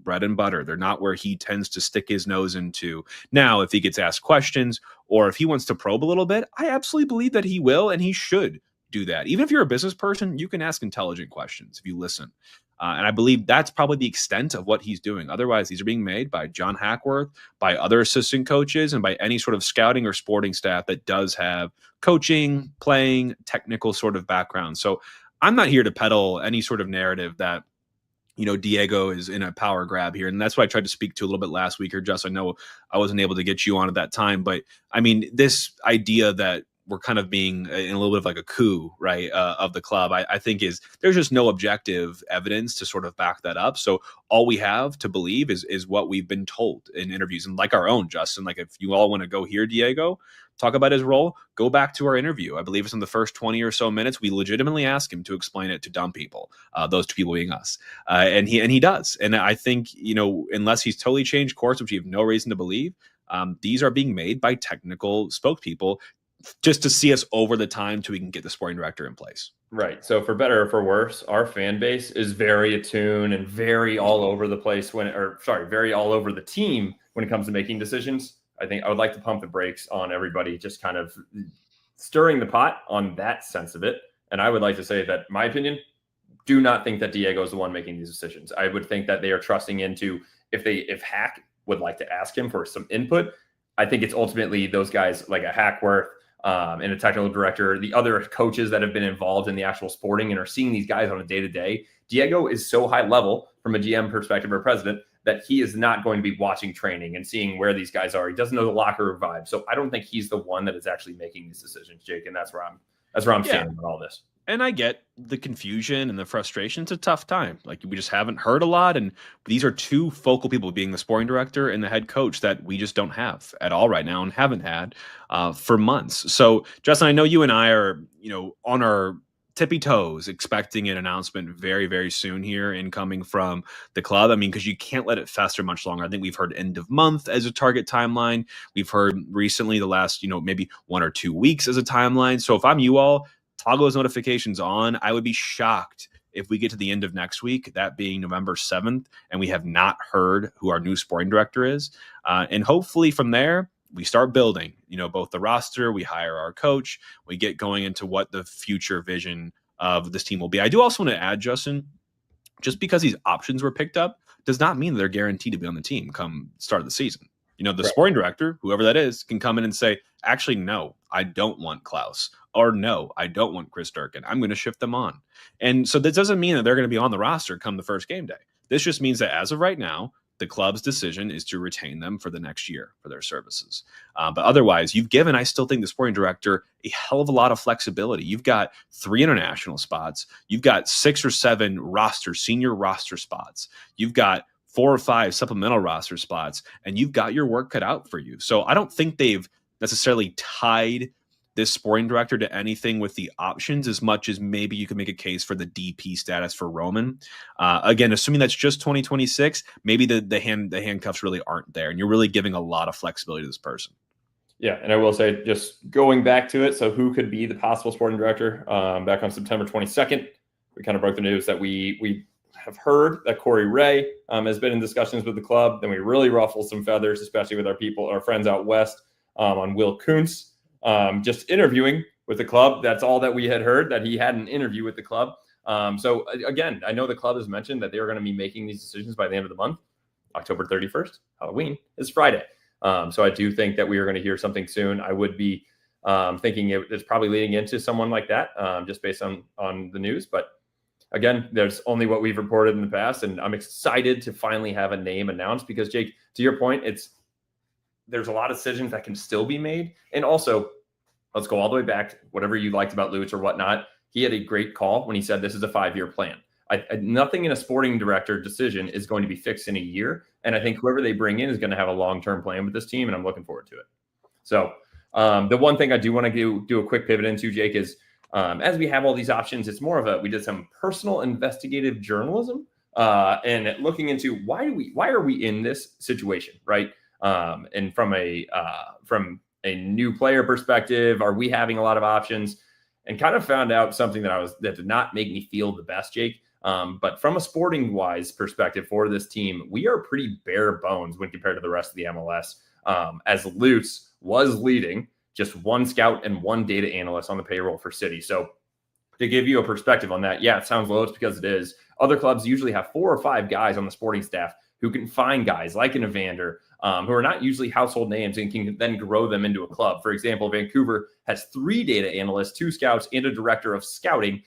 bread and butter. They're not where he tends to stick his nose into. Now, if he gets asked questions or if he wants to probe a little bit, I absolutely believe that he will and he should do that. Even if you're a business person, you can ask intelligent questions if you listen. And I believe that's probably the extent of what he's doing. Otherwise, these are being made by John Hackworth, by other assistant coaches, and by any sort of scouting or sporting staff that does have coaching, playing, technical sort of background. So I'm not here to peddle any sort of narrative that Diego is in a power grab here. And that's what I tried to speak to a little bit last week, or just, I know I wasn't able to get you on at that time, but I mean, this idea that we're kind of being in a little bit of like a coup, right, of the club, I think there's just no objective evidence to sort of back that up. So all we have to believe is what we've been told in interviews, and like our own, Justin, like if you all want to go hear Diego talk about his role, go back to our interview. I believe it's in the first 20 or so minutes. We legitimately ask him to explain it to dumb people, those two people being us. And he does. And I think, unless he's totally changed course, which we have no reason to believe, these are being made by technical spokespeople just to see us over the time till we can get the sporting director in place. Right. So for better or for worse, our fan base is very attuned and very all over the place very all over the team when it comes to making decisions. I think I would like to pump the brakes on everybody just kind of stirring the pot on that sense of it. And I would like to say that, my opinion, do not think that Diego is the one making these decisions. I would think that they are trusting into, if Hack would like to ask him for some input, I think it's ultimately those guys like a Hackworth and a technical director, the other coaches that have been involved in the actual sporting and are seeing these guys on a day-to-day. Diego is so high level from a GM perspective or president that he is not going to be watching training and seeing where these guys are. He doesn't know the locker room vibe. So I don't think he's the one that is actually making these decisions, Jake. And that's where I'm standing with all this. And I get the confusion and the frustration. It's a tough time. Like, we just haven't heard a lot. And these are two focal people, being the sporting director and the head coach, that we just don't have at all right now and haven't had for months. So, Justin, I know you and I are, on our tippy toes, expecting an announcement very, very soon here, incoming from the club. I mean, because you can't let it fester much longer. I think we've heard end of month as a target timeline. We've heard recently the last, maybe 1 or 2 weeks as a timeline. So if I'm you all, toggle those notifications on. I would be shocked if we get to the end of next week, that being November 7th, and we have not heard who our new sporting director is. And hopefully from there, we start building, both the roster, we hire our coach, we get going into what the future vision of this team will be. I do also want to add, Justin, just because these options were picked up does not mean they're guaranteed to be on the team come start of the season. The right. Sporting director, whoever that is, can come in and say, actually, no, I don't want Klaus, or no, I don't want Chris Durkin. I'm going to shift them on. And so this doesn't mean that they're going to be on the roster come the first game day. This just means that as of right now, the club's decision is to retain them for the next year for their services. But otherwise, you've given, I still think, the sporting director a hell of a lot of flexibility. You've got 3 international spots. You've got 6 or 7 senior roster spots. You've got 4 or 5 supplemental roster spots, and you've got your work cut out for you. So I don't think they've necessarily tied this sporting director to anything with the options as much as maybe you could make a case for the DP status for Roman. Again, assuming that's just 2026, maybe the handcuffs really aren't there, and you're really giving a lot of flexibility to this person. Yeah, and I will say, just going back to it, so who could be the possible sporting director? Back on September 22nd, we kind of broke the news that we have heard that Corey Ray has been in discussions with the club. Then we really ruffled some feathers, especially with our friends out west, on Will Kuntz. Just interviewing with the club. That's all that we had heard, that he had an interview with the club. So again, I know the club has mentioned that they are going to be making these decisions by the end of the month. October 31st, Halloween, is Friday. So I do think that we are going to hear something soon. I would be thinking it's probably leading into someone like that, just based on the news. But again, there's only what we've reported in the past, and I'm excited to finally have a name announced because, Jake, to your point, there's a lot of decisions that can still be made. And also, let's go all the way back to whatever you liked about Lutz or whatnot. He had a great call when he said this is a 5-year plan. Nothing in a sporting director decision is going to be fixed in a year. And I think whoever they bring in is going to have a long-term plan with this team, and I'm looking forward to it. So the one thing I do want to do a quick pivot into, Jake, is As we have all these options, it's more of we did some personal investigative journalism and looking into why are we in this situation, right? And from a new player perspective, are we having a lot of options? And kind of found out something that did not make me feel the best, Jake. But from a sporting wise perspective for this team, we are pretty bare bones when compared to the rest of the MLS. As Lutz was leading just one scout and one data analyst on the payroll for City. So to give you a perspective on that, yeah, it sounds low. It's because it is. Other clubs usually have 4 or 5 guys on the sporting staff who can find guys like an Evander, who are not usually household names and can then grow them into a club. For example, Vancouver has 3 data analysts, 2 scouts, and a director of scouting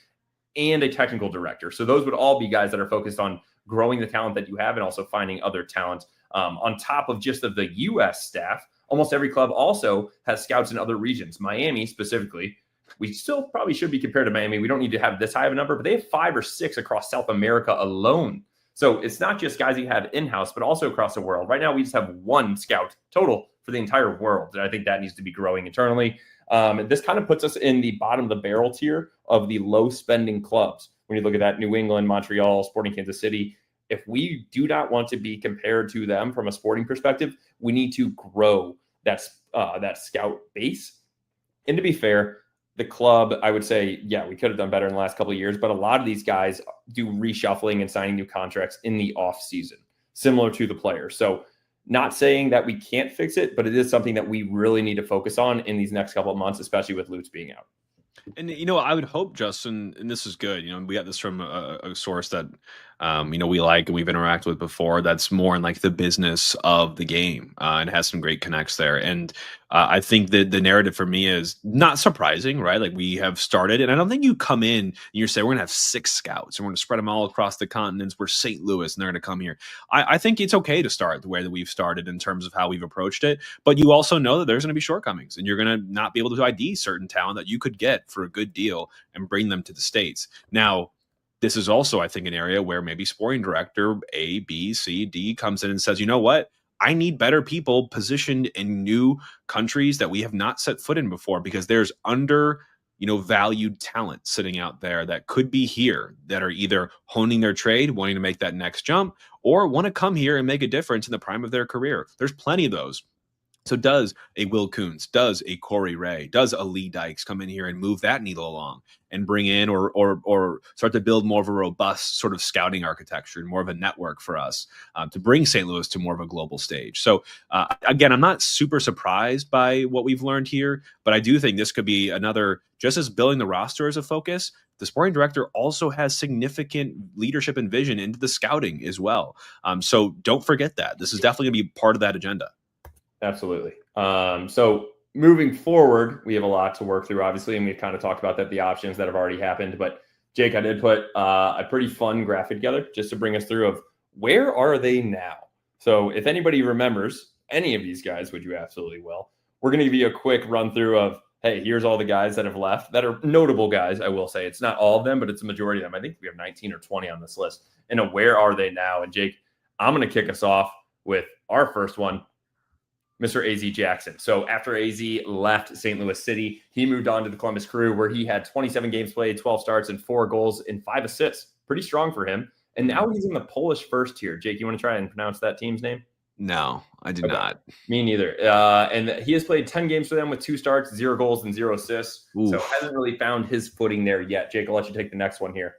and a technical director. So those would all be guys that are focused on growing the talent that you have and also finding other talent on top of just of the U.S. staff. Almost every club also has scouts in other regions. Miami specifically, we still probably should be compared to Miami. We don't need to have this high of a number, but they have 5 or 6 across South America alone. So it's not just guys you have in-house, but also across the world. Right now, we just have 1 scout total for the entire world. And I think that needs to be growing internally. This kind of puts us in the bottom of the barrel tier of the low spending clubs. When you look at that, New England, Montreal, Sporting Kansas City, if we do not want to be compared to them from a sporting perspective, we need to grow that scout base. And to be fair, the club, I would say, yeah, we could have done better in the last couple of years, but a lot of these guys do reshuffling and signing new contracts in the off season, similar to the players. So not saying that we can't fix it, but it is something that we really need to focus on in these next couple of months, especially with Lutz being out. And I would hope, Justin, and this is good. We got this from a source that we like and we've interacted with before. That's more in like the business of the game and has some great connects there. And I think that the narrative for me is not surprising, right? Like we have started, and I don't think you come in and you say we're gonna have 6 scouts and we're gonna spread them all across the continents. We're St. Louis and they're gonna come here. I think it's okay to start the way that we've started in terms of how we've approached it. But you also know that there's gonna be shortcomings, and you're gonna not be able to ID certain talent that you could get for a good deal and bring them to the States. Now, this is also, I think, an area where maybe sporting director A, B, C, D comes in and says, you know what? I need better people positioned in new countries that we have not set foot in before, because there's valued talent sitting out there that could be here that are either honing their trade, wanting to make that next jump, or want to come here and make a difference in the prime of their career. There's plenty of those. So does a Will Kuntz, does a Corey Ray, does a Lee Dykes come in here and move that needle along and bring in or start to build more of a robust sort of scouting architecture and more of a network for us to bring St. Louis to more of a global stage? So again, I'm not super surprised by what we've learned here, but I do think this could be another, just as building the roster as a focus, the sporting director also has significant leadership and vision into the scouting as well. So don't forget that. This is definitely going to be part of that agenda. Absolutely. So moving forward, we have a lot to work through, obviously, and we've kind of talked about that, the options that have already happened. But Jake, I did put a pretty fun graphic together just to bring us through of where are they now? So if anybody remembers any of these guys, which you absolutely will, we're going to give you a quick run through of, hey, here's all the guys that have left that are notable guys. I will say it's not all of them, but it's a majority of them. I think we have 19 or 20 on this list. And where are they now? And Jake, I'm going to kick us off with our first one, Mr. AZ Jackson. So after AZ left St. Louis City, he moved on to the Columbus Crew, where he had 27 games played, 12 starts, and 4 goals and 5 assists. Pretty strong for him. And now he's in the Polish first tier. Jake, you want to try and pronounce that team's name? No, I did not. Me neither. And he has played 10 games for them with 2 starts, 0 goals, and 0 assists. Oof. So hasn't really found his footing there yet. Jake, I'll let you take the next one here.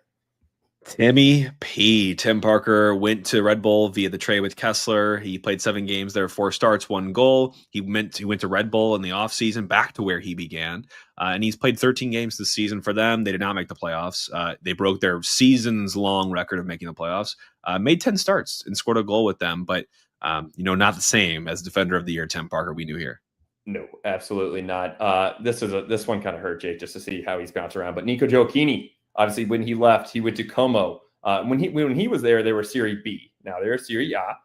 Timmy P. Tim Parker went to Red Bull via the trade with Kessler. He played 7 games there, 4 starts, 1 goal. He went to Red Bull in the offseason, back to where he began. And he's played 13 games this season for them. They did not make the playoffs. They broke their seasons-long record of making the playoffs. Made 10 starts and scored a goal with them, but not the same as Defender of the Year Tim Parker we knew here. No, absolutely not. This one kind of hurt, Jake, just to see how he's bounced around. But Nico Gioacchini, obviously, when he left, he went to Como. When he was there, they were Serie B. Now they're Serie A.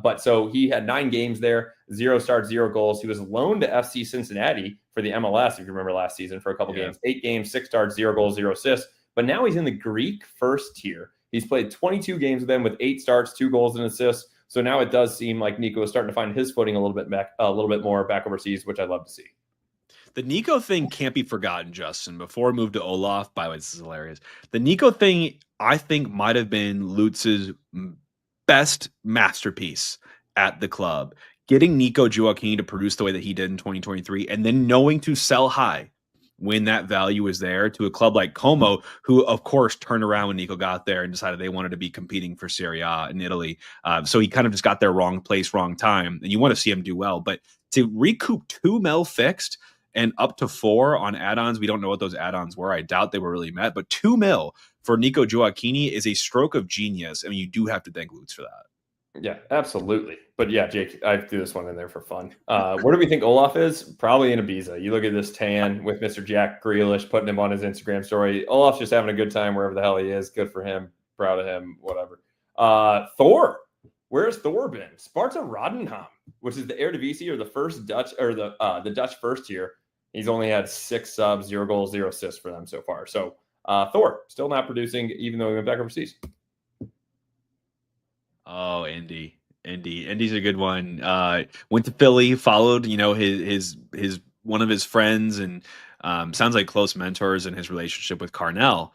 But so he had 9 games there, 0 starts, 0 goals. He was loaned to FC Cincinnati for the MLS, if you remember last season, for a couple games. 8 games, 6 starts, 0 goals, 0 assists. But now he's in the Greek first tier. He's played 22 games with them with 8 starts, 2 goals, and assists. So now it does seem like Nico is starting to find his footing a little bit more back overseas, which I'd love to see. The Nico thing can't be forgotten, Justin. Before we move to Olaf, by the way, this is hilarious. The Nico thing, I think, might have been Lutz's best masterpiece at the club. Getting Nico Joaquin to produce the way that he did in 2023, and then knowing to sell high when that value is there to a club like Como, who, of course, turned around when Nico got there and decided they wanted to be competing for Serie A in Italy. So he kind of just got there wrong place, wrong time. And you want to see him do well. But to recoup 2 mil fixed and up to 4 on add-ons, we don't know what those add-ons were. I doubt they were really met. But 2 mil for Nico Joachini is a stroke of genius. I mean, you do have to thank Lutz for that. Yeah, absolutely. But yeah, Jake, I threw this one in there for fun. Where do we think Olaf is? Probably in Ibiza. You look at this tan with Mr. Jack Grealish putting him on his Instagram story. Olaf's just having a good time wherever the hell he is. Good for him. Proud of him. Whatever. Thor. Where's Thor been? Sparta Rotterdam, which is the Eredivisie or the first Dutch or the Dutch first tier. He's only had 6 subs, 0 goals, 0 assists for them so far. So Thor still not producing, even though he went back overseas. Oh, Indy's a good one. Went to Philly, followed, his one of his friends, and sounds like close mentors in his relationship with Carnell.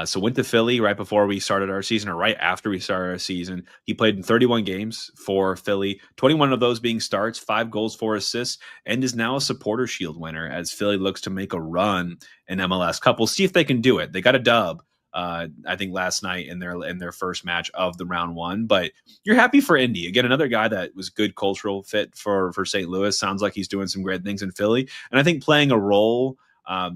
So went to Philly right before we started our season, or right after we started our season. He played in 31 games for Philly, 21 of those being starts, 5 goals, 4 assists, and is now a Supporter Shield winner as Philly looks to make a run in MLS Cup. We'll see if they can do it. They got a dub, I think, last night in their first match of the round 1. But you're happy for Indy. Again, another guy that was good cultural fit for St. Louis. Sounds like he's doing some great things in Philly. And I think playing a role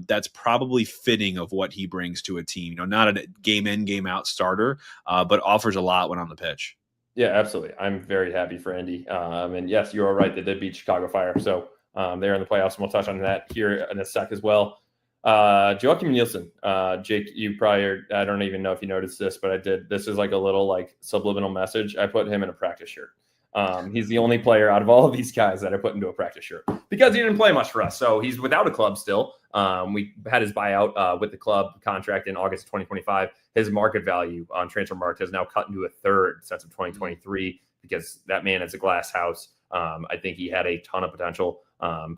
that's probably fitting of what he brings to a team. Not a game in, game out starter, but offers a lot when on the pitch. Yeah, absolutely. I'm very happy for Indy. And yes, you are right. They did beat Chicago Fire. So they're in the playoffs, and we'll touch on that here in a sec as well. Joachim Nielsen, Jake, you probably I don't even know if you noticed this, but I did. This is like a little subliminal message. I put him in a practice shirt. He's the only player out of all of these guys that I put into a practice shirt because he didn't play much for us. So he's without a club still. We had his buyout with the club contract in August of 2025. His market value on Transfermarkt has now cut into a third since of 2023 because that man is a glass house. I think he had a ton of potential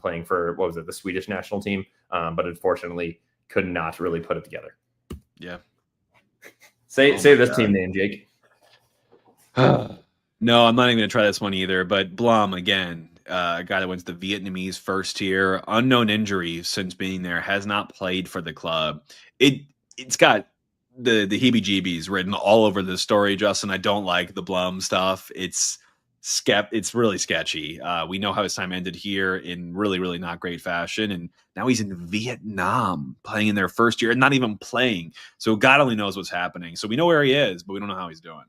playing for, the Swedish national team, but unfortunately could not really put it together. Yeah. Say this team name, Jake. No, I'm not even going to try this one either, but Blum, again, a guy that went to the Vietnamese first tier, unknown injury since being there, has not played for the club. It's got the heebie-jeebies written all over the story, Justin. I don't like the Blum stuff. It's really sketchy. We know how his time ended here in really, really not great fashion, and now he's in Vietnam playing in their first year and not even playing. So God only knows what's happening. So we know where he is, but we don't know how he's doing.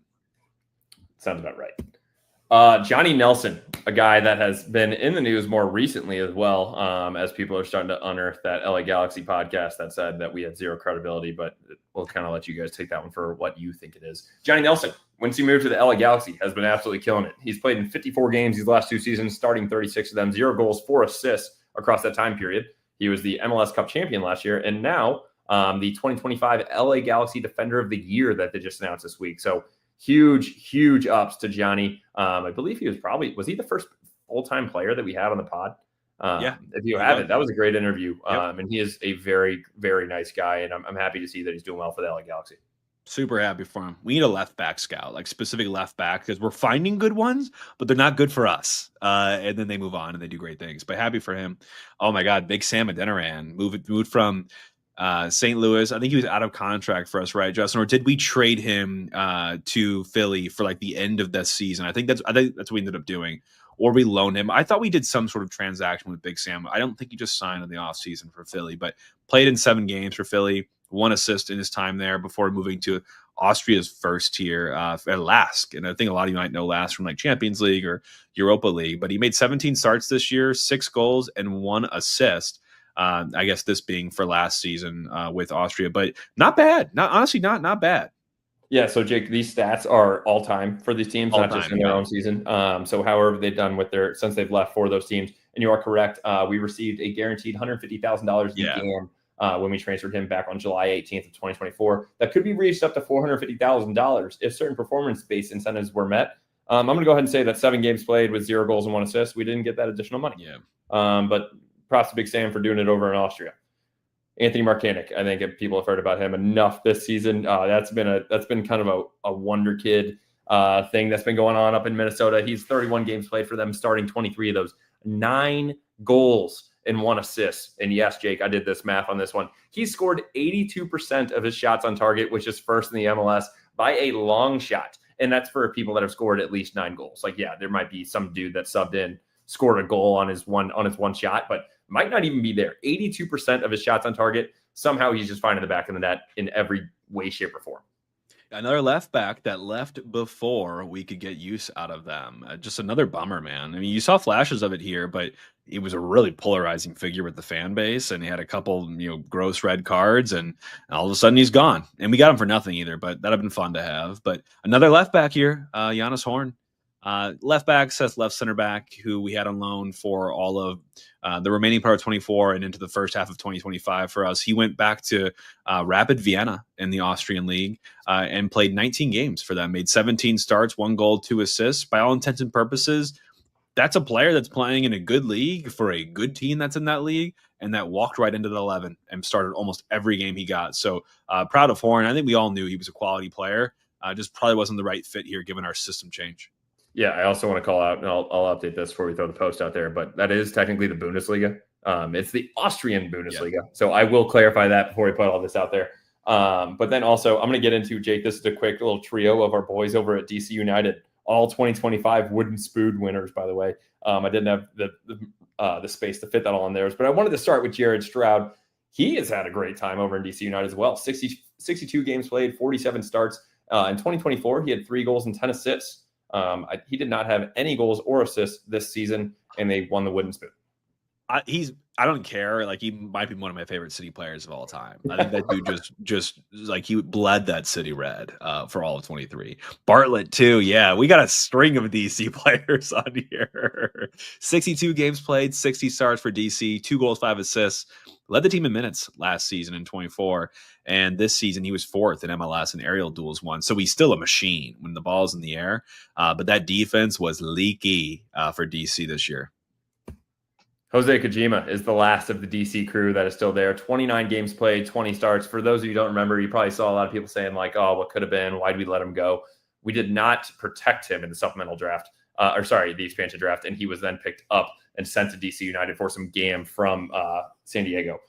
Sounds about right. Johnny Nelson, a guy that has been in the news more recently as well, as people are starting to unearth that LA Galaxy podcast that said that we had 0 credibility, but we'll kind of let you guys take that one for what you think it is. Johnny Nelson, once he moved to the LA Galaxy, has been absolutely killing it. He's played in 54 games these last 2 seasons, starting 36 of them, 0 goals, 4 assists across that time period. He was the MLS Cup champion last year, and now the 2025 LA Galaxy Defender of the Year that they just announced this week. So huge ups to Johnny. I believe was he the first full-time player that we had on the pod? Yeah. If you haven't, that was a great interview. Yep. And he is a very, very nice guy. And I'm happy to see that he's doing well for the LA Galaxy. Super happy for him. We need a left back scout, like specific left back, because we're finding good ones, but they're not good for us. And then they move on and they do great things. But happy for him. Oh my God, Big Sam Adeniran moved from St. Louis. I think he was out of contract for us, right, Justin? Or did we trade him to Philly for like the end of this season? I think that's what we ended up doing. Or we loaned him. I thought we did some sort of transaction with Big Sam. I don't think he just signed in the offseason for Philly, but played in 7 games for Philly, 1 assist in his time there before moving to Austria's first tier at Lask. And I think a lot of you might know Lask from like Champions League or Europa League, but he made 17 starts this year, 6 goals and 1 assist. I guess this being for last season with Austria, but not bad. Not bad. Yeah, so Jake, these stats are all time for these teams, not just in their own season. So however they've done since they've left for those teams. And you are correct. We received a guaranteed $150,000 game when we transferred him back on July 18th of 2024. That could be reached up to $450,000 if certain performance-based incentives were met. I'm going to go ahead and say that 7 games played with 0 goals and 1 assist. We didn't get that additional money. Yeah. But props to Big Sam for doing it over in Austria. Anthony Markanek, I think if people have heard about him enough this season. That's been kind of a wonder kid thing that's been going on up in Minnesota. He's 31 games played for them, starting 23 of those, 9 goals and 1 assist. And yes, Jake, I did this math on this one. He scored 82% of his shots on target, which is first in the MLS by a long shot. And that's for people that have scored at least 9 goals. Like, yeah, there might be some dude that subbed in, scored a goal on his one shot, but might not even be there. 82% of his shots on target. Somehow he's just finding the back of the net in every way, shape, or form. Another left back that left before we could get use out of them. Just another bummer, man. I mean, you saw flashes of it here, but it was a really polarizing figure with the fan base, and he had a couple, gross red cards, and all of a sudden he's gone. And we got him for nothing either, but that'd have been fun to have. But another left back here, Giannis Horn. Left back, Seth left center back, who we had on loan for all of the remaining part of 24 and into the first half of 2025 for us. He went back to Rapid Vienna in the Austrian league and played 19 games for them, made 17 starts, 1 goal, 2 assists. By all intents and purposes, that's a player that's playing in a good league for a good team that's in that league, and that walked right into the 11 and started almost every game he got. So proud of Horn. I think we all knew he was a quality player. Just probably wasn't the right fit here given our system change. Yeah, I also want to call out, and I'll update this before we throw the post out there, but that is technically the Bundesliga. It's the Austrian Bundesliga. Yeah. So I will clarify that before we put all this out there. But then also, I'm going to get into, Jake, this is a quick little trio of our boys over at DC United, all 2025 Wooden Spoon winners, by the way. I didn't have the space to fit that all in theirs, but I wanted to start with Jared Stroud. He has had a great time over in DC United as well. 62 games played, 47 starts. In 2024, he had 3 goals and 10 assists. He did not have any goals or assists this season, and they won the Wooden Spoon. I don't care. Like, he might be one of my favorite City players of all time. I think that dude just like, he bled that City red for all of 23. Bartlett too. Yeah, we got a string of DC players on here. 62 games played, 60 starts for DC, 2 goals, 5 assists. Led the team in minutes last season in 24. And this season, he was 4th in MLS in aerial duels won. So he's still a machine when the ball's in the air. But that defense was leaky for DC this year. Jose Kojima is the last of the DC crew that is still there. 29 games played, 20 starts. For those of you who don't remember, you probably saw a lot of people saying, like, oh, what could have been? Why did we let him go? We did not protect him in the supplemental draft, the expansion draft. And he was then picked up and sent to DC United for some GAM from San Diego.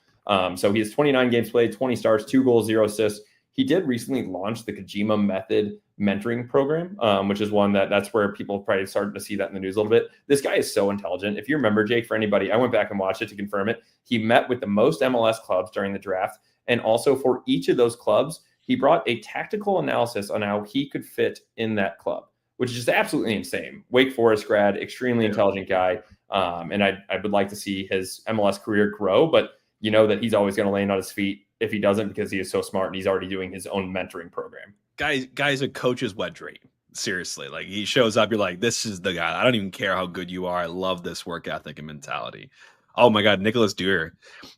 So he has 29 games played, 20 starts, 2 goals, 0 assists. He did recently launch the Kojima Method mentoring program, which is one that's where people probably started to see that in the news a little bit. This guy is so intelligent. If you remember, Jake, for anybody, I went back and watched it to confirm it. He met with the most MLS clubs during the draft. And also for each of those clubs, he brought a tactical analysis on how he could fit in that club, which is just absolutely insane. Wake Forest grad, extremely intelligent guy. And I would like to see his MLS career grow, but you know that he's always going to land on his feet if he doesn't, because he is so smart and he's already doing his own mentoring program. Guy's a coach's wet dream. Seriously, like, he shows up, you're like, this is the guy. I don't even care how good you are. I love this work ethic and mentality. Oh my God, Nicholas Duer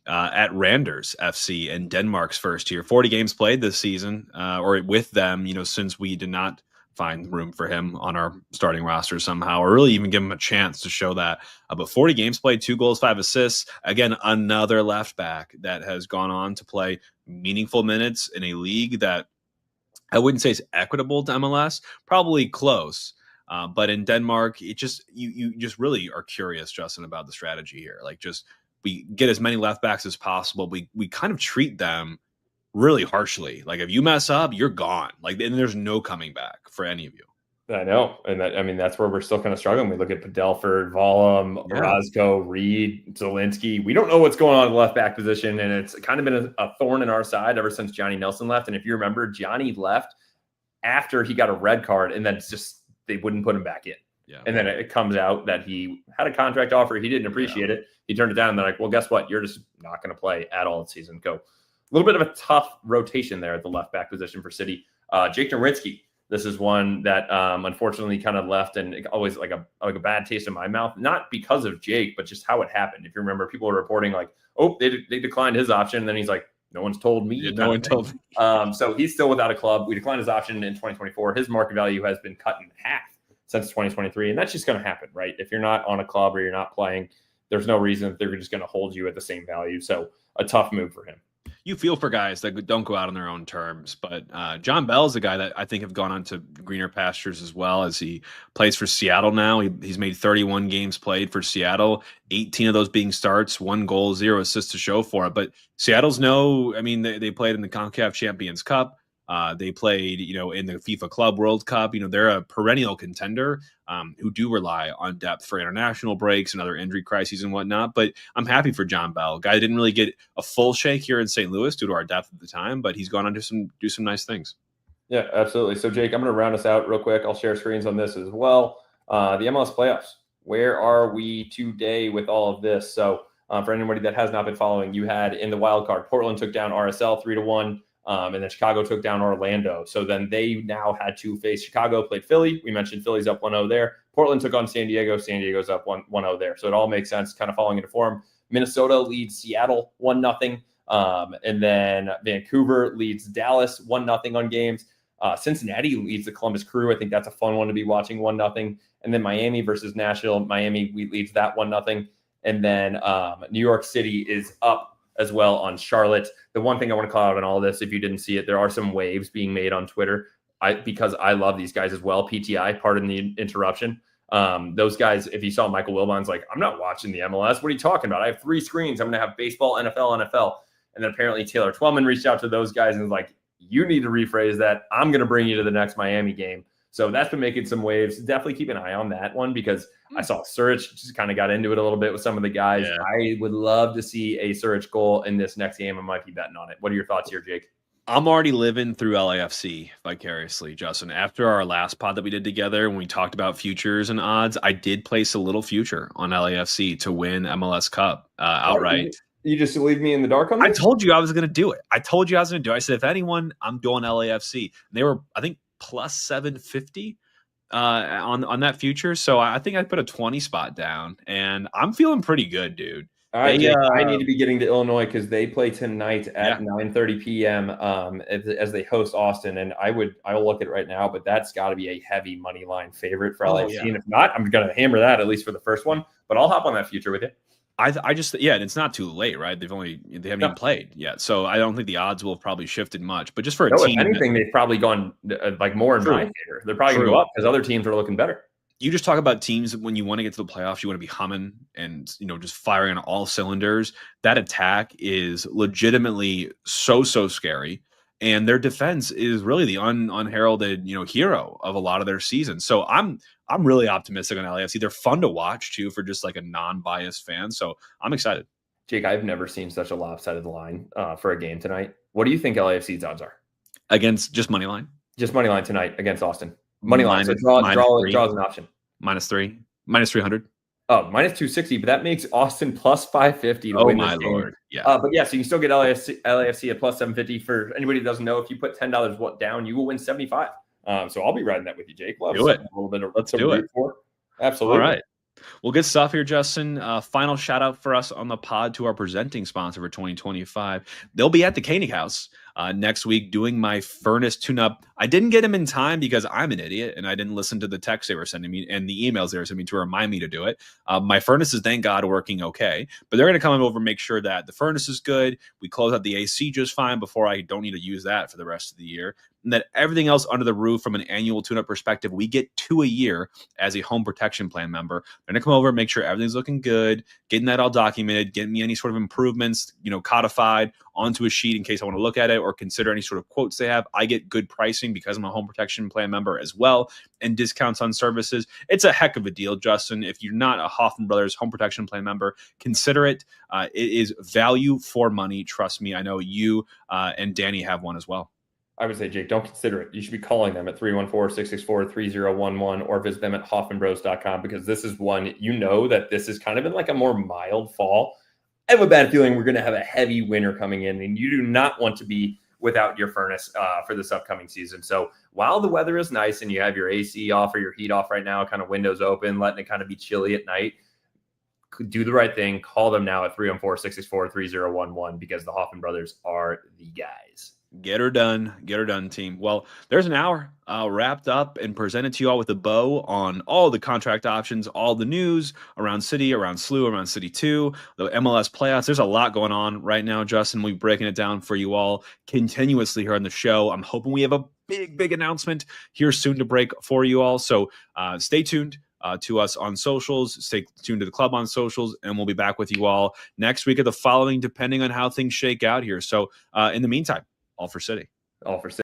at Randers FC in Denmark's first year, 40 games played this season, or with them, since we did not find room for him on our starting roster somehow, or really even give him a chance to show that. But 40 games played, 2 goals, 5 assists. Again, another left back that has gone on to play meaningful minutes in a league that I wouldn't say is equitable to MLS, probably close. But in Denmark, it just you just really are curious, Justin, about the strategy here. Like, just we get as many left backs as possible. We kind of treat them really harshly. Like, if you mess up, you're gone. Like, and there's no coming back for any of you. I know. And that's where we're still kind of struggling. We look at Padelford, Vollum, Orozco, Reed, Zielinski. We don't know what's going on in the left back position. And it's kind of been a thorn in our side ever since Johnny Nelson left. And if you remember, Johnny left after he got a red card, and then it's just, they wouldn't put him back in. Yeah. And then it comes out that he had a contract offer. He didn't appreciate it. He turned it down. And they're like, well, guess what? You're just not going to play at all this season. Go. A little bit of a tough rotation there at the left back position for City. Jake Nowinski. This is one that unfortunately kind of left and always like a bad taste in my mouth, not because of Jake, but just how it happened. If you remember, people were reporting like, oh, they declined his option. And then he's like, no one's told me. Yeah, no one told me. So he's still without a club. We declined his option in 2024. His market value has been cut in half since 2023. And that's just going to happen, right? If you're not on a club or you're not playing, there's no reason that they're just going to hold you at the same value. So a tough move for him. You feel for guys that don't go out on their own terms, but John Bell is a guy that I think have gone on to greener pastures as well, as he plays for Seattle now. He's made 31 games played for Seattle, 18 of those being starts, 1 goal, 0 assists to show for it. But Seattle's they played in the CONCACAF Champions Cup. They played, in the FIFA Club World Cup. They're a perennial contender who do rely on depth for international breaks and other injury crises and whatnot. But I'm happy for John Bell. Guy didn't really get a full shake here in St. Louis due to our depth at the time, but he's gone on to do some nice things. Yeah, absolutely. So, Jake, I'm going to round us out real quick. I'll share screens on this as well. The MLS playoffs. Where are we today with all of this? So, for anybody that has not been following, you had in the wild card, Portland took down RSL 3-1. And then Chicago took down Orlando. So then they now had to face Chicago, played Philly. We mentioned Philly's up 1-0 there. Portland took on San Diego. San Diego's up 1-0 there. So it all makes sense, kind of falling into form. Minnesota leads Seattle 1-0. And then Vancouver leads Dallas 1-0 on games. Cincinnati leads the Columbus Crew. I think that's a fun one to be watching, 1-0. And then Miami versus Nashville. Miami leads that 1-0. And then New York City is up as well on Charlotte. The one thing I want to call out on all this, if you didn't see it, there are some waves being made on Twitter because I love these guys as well. PTI, pardon the interruption. Those guys, if you saw Michael Wilbon's like, I'm not watching the MLS. What are you talking about? I have 3 screens. I'm going to have baseball, NFL. And then apparently Taylor Twellman reached out to those guys and was like, you need to rephrase that. I'm going to bring you to the next Miami game. So that's been making some waves. Definitely keep an eye on that one because I saw Surich just kind of got into it a little bit with some of the guys. Yeah. I would love to see a Surich goal in this next game. I might be betting on it. What are your thoughts here, Jake? I'm already living through LAFC vicariously, Justin. After our last pod that we did together, when we talked about futures and odds, I did place a little future on LAFC to win MLS Cup outright. You just leave me in the dark on that? I told you I was going to do it. I said, if anyone, I'm going LAFC. And they were, I think, plus 750 on that future. So I think I put a 20 spot down, and I'm feeling pretty good, dude. I need to be getting to Illinois because they play tonight at 9:30 p.m. As they host Austin, and I will look at it right now, but that's got to be a heavy money line favorite for LAFC. Yeah. And if not, I'm going to hammer that at least for the first one. But I'll hop on that future with you. I just and it's not too late, right? They haven't even played yet, so I don't think the odds will have probably shifted much. But just for a team, if anything, they've probably gone like more in my favor. They're probably going to go up because other teams are looking better. You just talk about teams when you want to get to the playoffs, you want to be humming and just firing on all cylinders. That attack is legitimately so scary, and their defense is really the unheralded hero of a lot of their season. So I'm really optimistic on LAFC. They're fun to watch too for just like a non-biased fan. So I'm excited. Jake, I've never seen such a lopsided line for a game tonight. What do you think LAFC's odds are? Against just money line? Just money line tonight against Austin. Money line. So draws an option. -3. -300. Oh, -260, but that makes Austin plus 550 to win this game. Lord. Yeah. But yeah, so you can still get LAFC at plus 750. For anybody who doesn't know, if you put $10 down, you will win 75. So I'll be riding that with you, Jake. Do it. A little bit of Let's do it. Absolutely. All right. Well, good stuff here, Justin. Final shout out for us on the pod to our presenting sponsor for 2025. They'll be at the Koenig House next week doing my furnace tune-up. I didn't get them in time because I'm an idiot and I didn't listen to the texts they were sending me and the emails they were sending me to remind me to do it. My furnace is, thank God, working okay, but they're going to come over and make sure that the furnace is good. We close out the AC just fine before I don't need to use that for the rest of the year. And that everything else under the roof from an annual tune-up perspective, we get 2 a year as a home protection plan member. They're going to come over and make sure everything's looking good, getting that all documented, getting me any sort of improvements, codified onto a sheet in case I want to look at it or consider any sort of quotes they have. I get good pricing because I'm a home protection plan member as well, and discounts on services. It's a heck of a deal, Justin. If you're not a Hoffman Brothers home protection plan member, consider it. It is value for money. Trust me. I know you and Danny have one as well. I would say, Jake, don't consider it. You should be calling them at 314-664-3011 or visit them at hoffmanbros.com because this is one, that this is kind of in like a more mild fall. I have a bad feeling we're going to have a heavy winter coming in, and you do not want to be without your furnace for this upcoming season. So while the weather is nice and you have your AC off or your heat off right now, kind of windows open, letting it kind of be chilly at night, do the right thing. Call them now at 314-664-3011 because the Hoffman Brothers are the guys. Get her done, team. Well, there's an hour wrapped up and presented to you all with a bow on all the contract options, all the news around City, around SLU, around City 2, the MLS playoffs. There's a lot going on right now, Justin. We'll be breaking it down for you all continuously here on the show. I'm hoping we have a big announcement here soon to break for you all. So stay tuned to us on socials. Stay tuned to the club on socials, and we'll be back with you all next week or the following, depending on how things shake out here. So in the meantime, all for City. All for City.